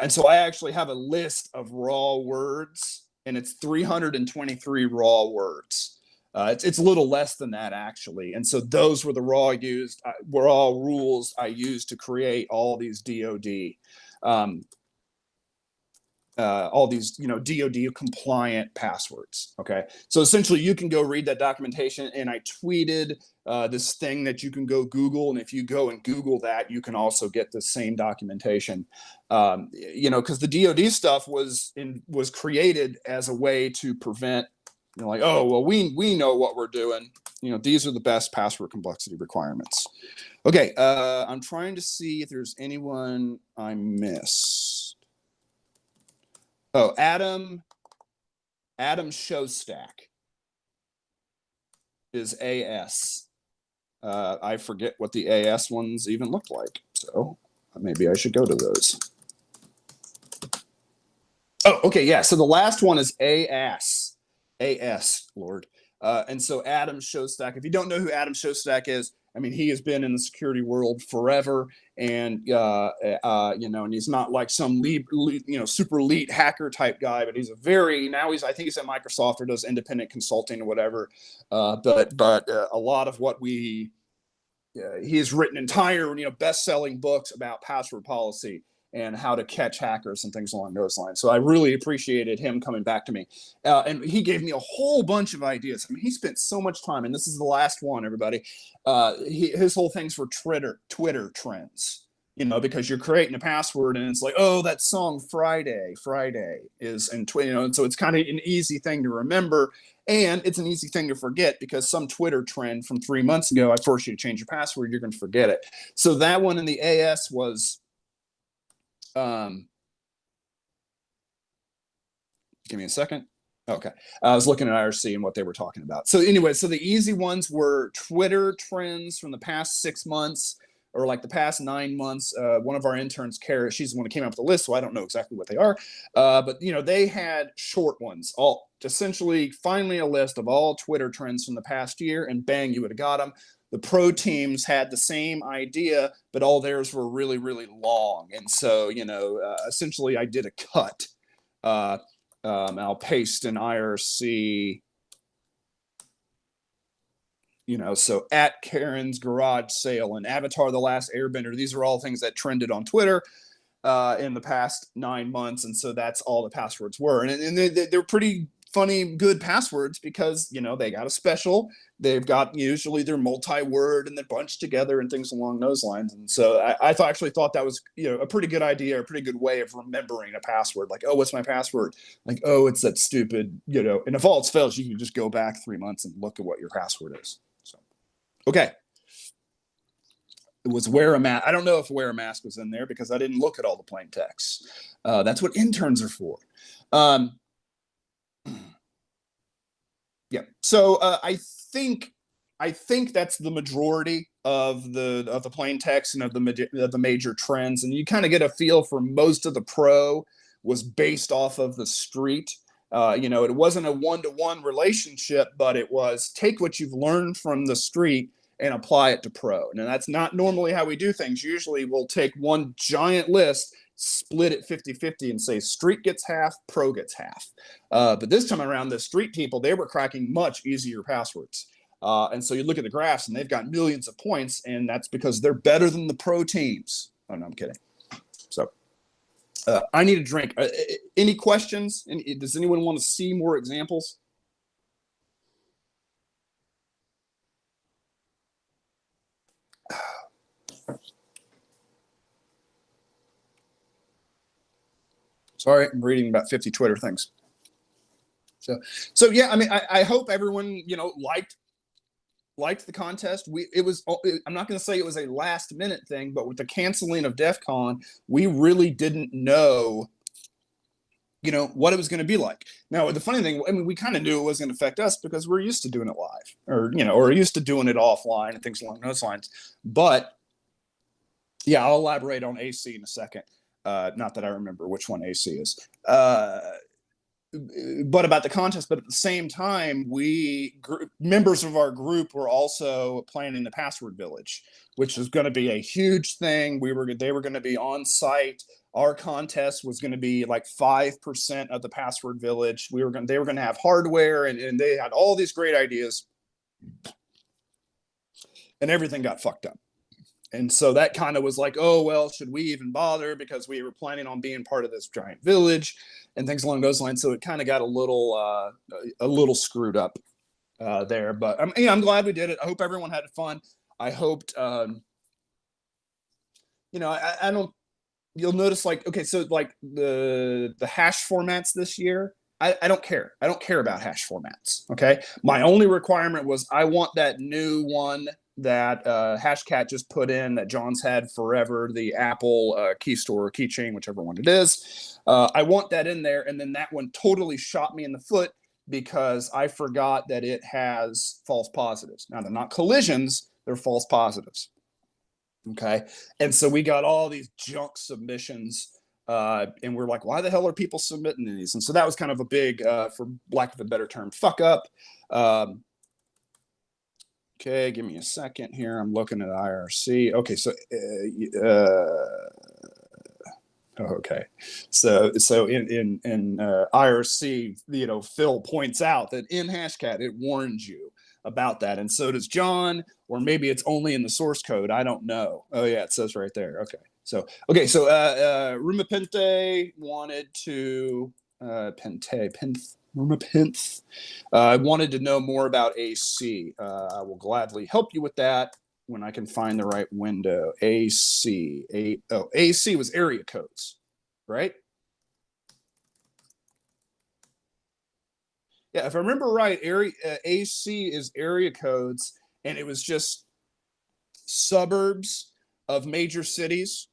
so I actually have a list of raw words, and it's 323 raw words. It's a little less than that, actually. And so those were the raw rules I used to create all these DoD, all these, DoD compliant passwords. Okay. So essentially you can go read that documentation, and I tweeted this thing that you can go Google. And if you go and Google that, you can also get the same documentation, because the DoD stuff was created as a way to prevent, like, oh, well, we know what we're doing. These are the best password complexity requirements. Okay. I'm trying to see if there's anyone I missed. Oh, Adam Showstack is AS. I forget what the AS ones even look like, so maybe I should go to those. Oh, okay, yeah. So the last one is AS. Lord. And so Adam Showstack. If you don't know who Adam Showstack is, I mean, he has been in the security world forever, and and he's not like some super elite hacker type guy, but he's I think he's at Microsoft or does independent consulting or whatever. But a lot of what he has written entire best-selling books about password policy and how to catch hackers and things along those lines. So I really appreciated him coming back to me. And he gave me a whole bunch of ideas. I mean, he spent so much time, and this is the last one, everybody. His whole thing's for Twitter trends, because you're creating a password and it's like, oh, that song Friday is in Twitter, and so it's kind of an easy thing to remember. And it's an easy thing to forget because some Twitter trend from 3 months ago, I forced you to change your password, you're going to forget it. So that one in the AS was, give me a second. Okay. I was looking at IRC and what they were talking about. So anyway, so the easy ones were Twitter trends from the past 6 months or like the past 9 months. One of our interns, Kara, she's the one that came up with the list, so I don't know exactly what they are. But they had short ones, essentially finally a list of all Twitter trends from the past year, and bang, you would have got them. The pro teams had the same idea, but all theirs were really, really long. And so, essentially I did a cut. I'll paste an IRC, so at Karen's garage sale and Avatar: The Last Airbender. These are all things that trended on Twitter in the past 9 months. And so that's all the passwords were. And they're pretty funny, good passwords because, they got a special. They've got usually they're multi-word and they're bunched together and things along those lines. And so I actually thought that was, a pretty good idea, a pretty good way of remembering a password. Like, oh, what's my password? Like, oh, it's that stupid, and if all else fails, you can just go back 3 months and look at what your password is. So, okay. It was wear a mask. I don't know if wear a mask was in there because I didn't look at all the plain text. That's what interns are for. Yeah. So I think that's the majority of the plain text and of the major trends, and you kind of get a feel for most of the pro was based off of the street. It wasn't a one-to-one relationship, but it was take what you've learned from the street and apply it to pro. And that's not normally how we do things. Usually we'll take one giant list, split it 50-50 and say street gets half, pro gets half. But this time around, the street people, they were cracking much easier passwords. And so you look at the graphs and they've got millions of points, and that's because they're better than the pro teams. Oh, no, I'm kidding. So I need a drink. Any questions? Does anyone want to see more examples? Sorry, I'm reading about 50 Twitter things. So yeah, I mean, I hope everyone, liked liked the contest. I'm not going to say it was a last minute thing, but with the canceling of DEF CON, we really didn't know, what it was going to be like. Now, the funny thing, I mean, we kind of knew it wasn't going to affect us because we're used to doing it live, or used to doing it offline and things along those lines. But yeah, I'll elaborate on AC in a second. Not that I remember which one AC is. But about the contest, but at the same time, members of our group were also planning the Password Village, which was going to be a huge thing. They were going to be on site. Our contest was going to be like 5% of the Password Village. They were going to have hardware, and they had all these great ideas, and everything got fucked up. And so that kind of was like, oh, well, should we even bother? Because we were planning on being part of this giant village and things along those lines. So it kind of got a little screwed up there. But I'm glad we did it. I hope everyone had fun. I hoped, I don't, you'll notice like, okay, so like the hash formats this year, I don't care. I don't care about hash formats. Okay. My only requirement was I want that new one that Hashcat just put in that John's had forever, the Apple key store, keychain, whichever one it is. I want that in there. And then that one totally shot me in the foot because I forgot that it has false positives. Now, they're not collisions, they're false positives. Okay. And so we got all these junk submissions. And we're like, why the hell are people submitting these? And so that was kind of a big, for lack of a better term, fuck up. Okay, give me a second here. I'm looking at IRC. Okay, so okay, so in IRC, Phil points out that in Hashcat it warns you about that, and so does John, or maybe it's only in the source code. I don't know. Oh yeah, it says right there. Okay, so Rumapente wanted to Rumapinth wanted to know more about AC. I will gladly help you with that when I can find the right window. AC was area codes, right? Yeah, if I remember right, AC is area codes, and it was just suburbs of major cities,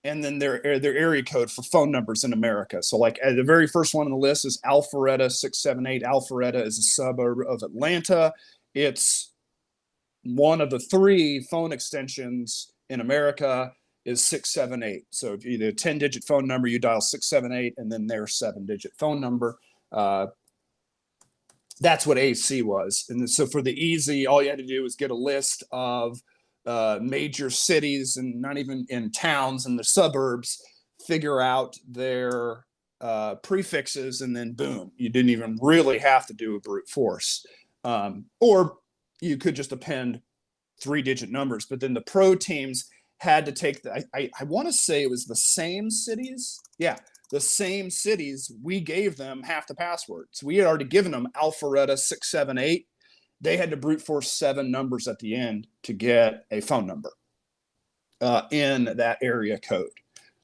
and then their area code for phone numbers in America. So like the very first one on the list is Alpharetta 678. Alpharetta is a suburb of Atlanta. It's one of the 3 phone extensions in America is 678. So if you need a 10-digit phone number, you dial 678 and then their 7-digit phone number. That's what AC was. And so for the easy, all you had to do was get a list of major cities, and not even in towns, and the suburbs, figure out their prefixes, and then boom, you didn't even really have to do a brute force. Or you could just append 3-digit numbers, but then the pro teams had to take I want to say it was the same cities. Yeah, the same cities. We gave them half the passwords. We had already given them Alpharetta 678. They had to brute force 7 numbers at the end to get a phone number in that area code.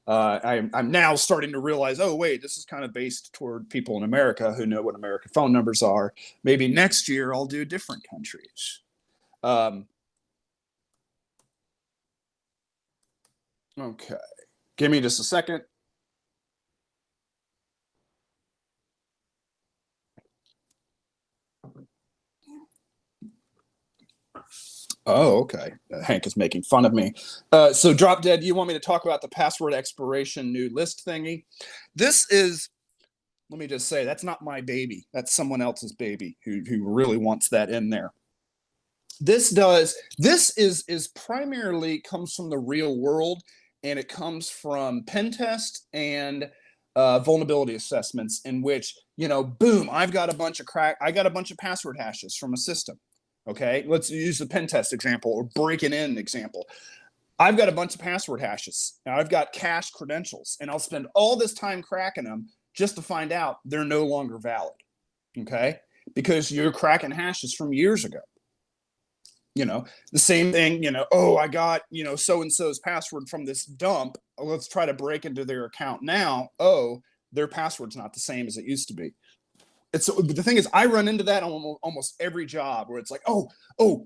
I'm now starting to realize, oh, wait, this is kind of based toward people in America who know what American phone numbers are. Maybe next year I'll do different countries. Okay, give me just a second. Oh, okay. Hank is making fun of me. So Drop Dead, you want me to talk about the password expiration new list thingy? This is, let me just say, that's not my baby. That's someone else's baby who really wants that in there. This is primarily comes from the real world, and it comes from pen test and vulnerability assessments in which, boom, I got a bunch of password hashes from a system. Okay, let's use the pen test example or breaking in example. I've got a bunch of password hashes. Now I've got cached credentials, and I'll spend all this time cracking them just to find out they're no longer valid. Okay, because you're cracking hashes from years ago. The same thing, oh, I got, so-and-so's password from this dump. Let's try to break into their account now. Oh, their password's not the same as it used to be. It's but the thing is, I run into that on almost every job where it's like, oh,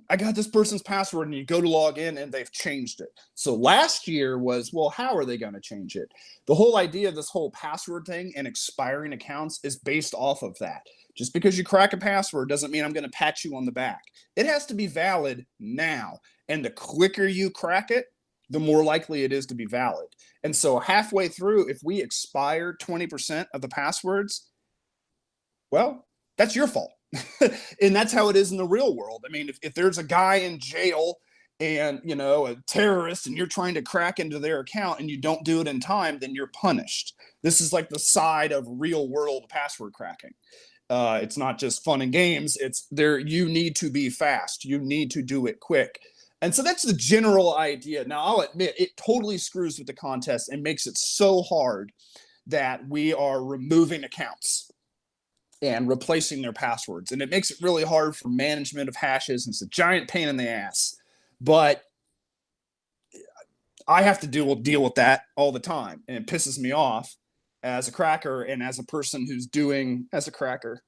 I got this person's password, and you go to log in and they've changed it. So last year was, well, how are they going to change it? The whole idea of this whole password thing and expiring accounts is based off of that. Just because you crack a password doesn't mean I'm going to pat you on the back. It has to be valid now. And the quicker you crack it, the more likely it is to be valid. And so halfway through, if we expire 20% of the passwords, well, that's your fault. And that's how it is in the real world. I mean, if there's a guy in jail and, you know, a terrorist, and you're trying to crack into their account and you don't do it in time, then you're punished. This is like the side of real world password cracking. It's not just fun and games. It's there. You need to be fast. You need to do it quick. And so that's the general idea. Now, I'll admit it totally screws with the contest and makes it so hard that we are removing accounts and replacing their passwords. And it makes it really hard for management of hashes. And it's a giant pain in the ass. But I have to deal with that all the time. And it pisses me off as a cracker and as a person who's doing, as a cracker,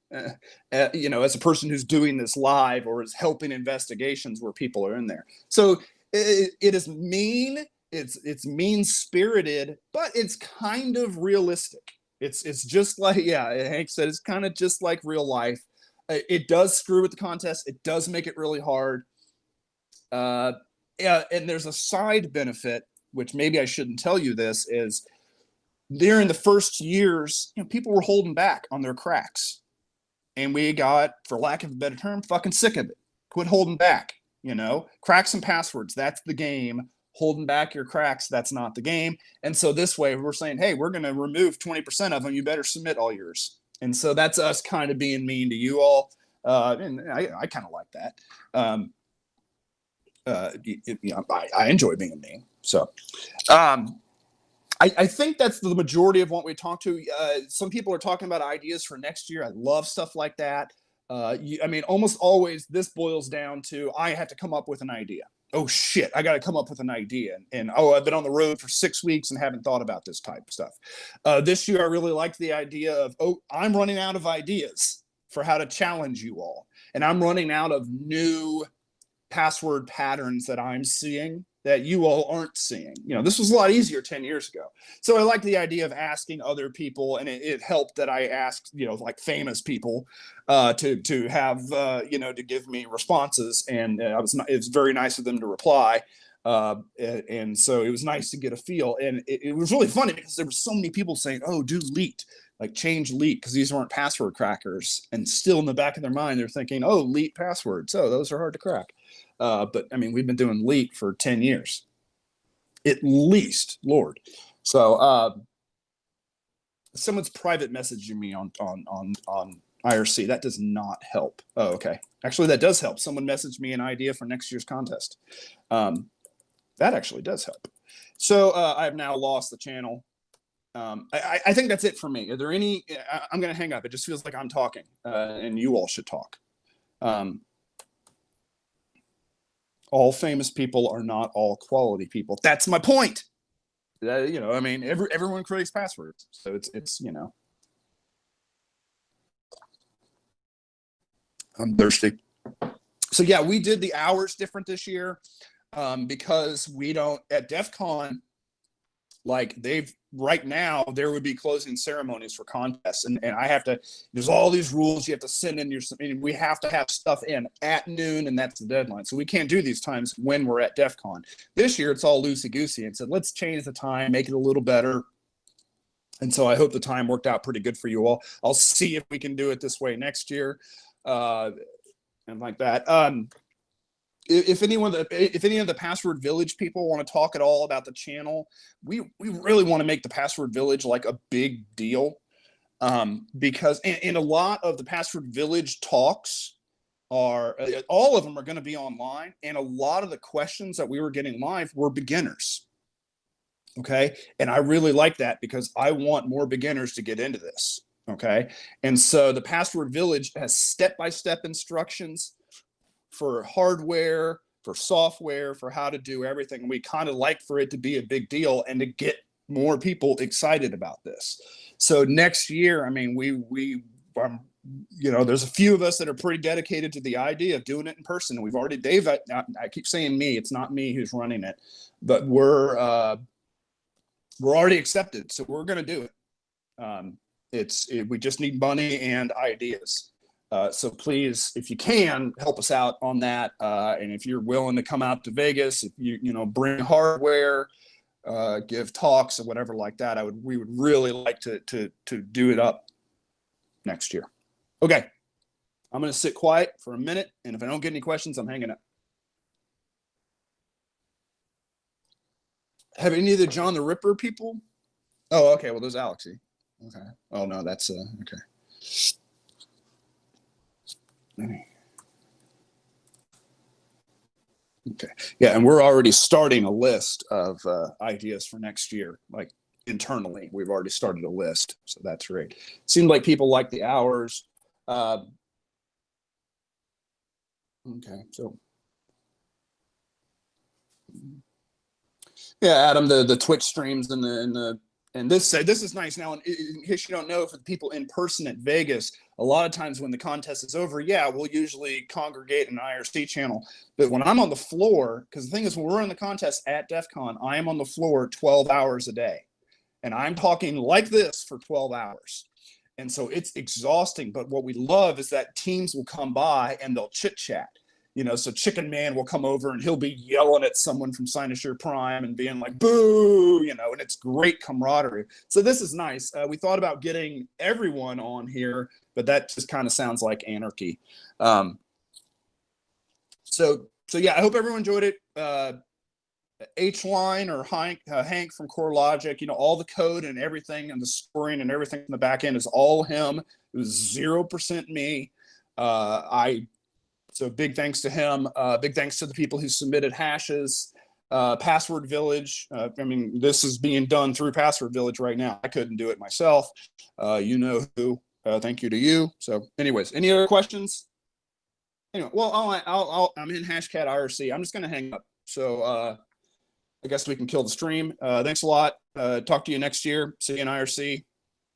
you know, as a person who's doing this live or is helping investigations where people are in there. So it is mean. It's mean spirited, but it's kind of realistic. It's just like, yeah, Hank said, it's kind of just like real life. It does screw with the contest. It does make it really hard. Yeah, and there's a side benefit, which maybe I shouldn't tell you this, is during the first years, you know, people were holding back on their cracks. And we got, for lack of a better term, fucking sick of it. Quit holding back, you know? Cracks and passwords, that's the game. Holding back your cracks, that's not the game. And so this way, we're saying, hey, we're going to remove 20% of them. You better submit all yours. And so that's us kind of being mean to you all. And I kind of like that. You know, I enjoy being mean. So I think that's the majority of what we talked to. Some people are talking about ideas for next year. I love stuff like that. I mean, almost always this boils down to I have to come up with an idea. Oh shit, I got to come up with an idea. And oh, I've been on the road for 6 weeks and haven't thought about this type of stuff. This year, I really liked the idea of, oh, I'm running out of ideas for how to challenge you all. And I'm running out of new password patterns that I'm seeing that you all aren't seeing. You know, this was a lot easier 10 years ago. So I like the idea of asking other people, and it helped that I asked, you know, like famous people to have, you know, to give me responses. And it was very nice of them to reply. And so it was nice to get a feel. And it was really funny because there were so many people saying, oh, do leet, like change leet, because these weren't password crackers. And still in the back of their mind, they're thinking, oh, leet passwords. Oh, those are hard to crack. But I mean, we've been doing leet for 10 years, at least, Lord. So someone's private messaging me on IRC. That does not help. Oh, okay. Actually, that does help. Someone messaged me an idea for next year's contest. That actually does help. So I've now lost the channel. I think that's it for me. Are there any? I'm going to hang up. It just feels like I'm talking, and you all should talk. All famous people are not all quality people. That's my point. You know, I mean, everyone creates passwords, so it's you know. I'm thirsty. So yeah, we did the hours different this year because we don't at DEF CON. Like right now, there would be closing ceremonies for contests, and I have to. There's all these rules you have to send in and we have to have stuff in at noon, and that's the deadline. So we can't do these times when we're at DEF CON. This year, it's all loosey goosey, and said let's change the time, make it a little better. And so I hope the time worked out pretty good for you all. I'll see if we can do it this way next year, and like that. If any of the Password Village people want to talk at all about the channel, we really want to make the Password Village like a big deal, because in a lot of the Password Village talks are all of them are going to be online, and a lot of the questions that we were getting live were beginners. Okay, and I really like that because I want more beginners to get into this. Okay, and so the Password Village has step-by-step instructions for hardware, for software, for how to do everything. We kind of like for it to be a big deal and to get more people excited about this. So next year, I mean, there's a few of us that are pretty dedicated to the idea of doing it in person. We've already, Dave, I keep saying me, it's not me who's running it, but we're already accepted. So we're going to do it. We just need money and ideas. So please, if you can, help us out on that. And if you're willing to come out to Vegas, if bring hardware, give talks or whatever like that, we would really like to do it up next year. Okay, I'm going to sit quiet for a minute, and if I don't get any questions, I'm hanging up. Have any of the John the Ripper people? Oh, okay. Well, there's Alexi. Okay. Oh no, that's okay. Okay. Yeah, and we're already starting a list of ideas for next year. Like internally, we've already started a list, so that's great. Seemed like people like the hours. Okay, so yeah, Adam, the Twitch streams and this is nice. Now, in case you don't know, for the people in person at Vegas, a lot of times when the contest is over, yeah, we'll usually congregate in an IRC channel. But when I'm on the floor, because the thing is, when we're in the contest at DEF CON, I am on the floor 12 hours a day. And I'm talking like this for 12 hours. And so it's exhausting. But what we love is that teams will come by and they'll chit chat. So Chicken Man will come over and he'll be yelling at someone from Cynosure Prime and being like, boo, and it's great camaraderie. So this is nice. We thought about getting everyone on here, but that just kind of sounds like anarchy. So yeah, I hope everyone enjoyed it. H-Line or Hank from CoreLogic, all the code and everything and the scoring and everything in the back end is all him. It was 0% me. So big thanks to him. Big thanks to the people who submitted hashes. Password Village. This is being done through Password Village right now. I couldn't do it myself. You know who. Thank you to you. So anyways, any other questions? Anyway, well, I'm in Hashcat IRC. I'm just going to hang up. So I guess we can kill the stream. Thanks a lot. Talk to you next year. See you in IRC.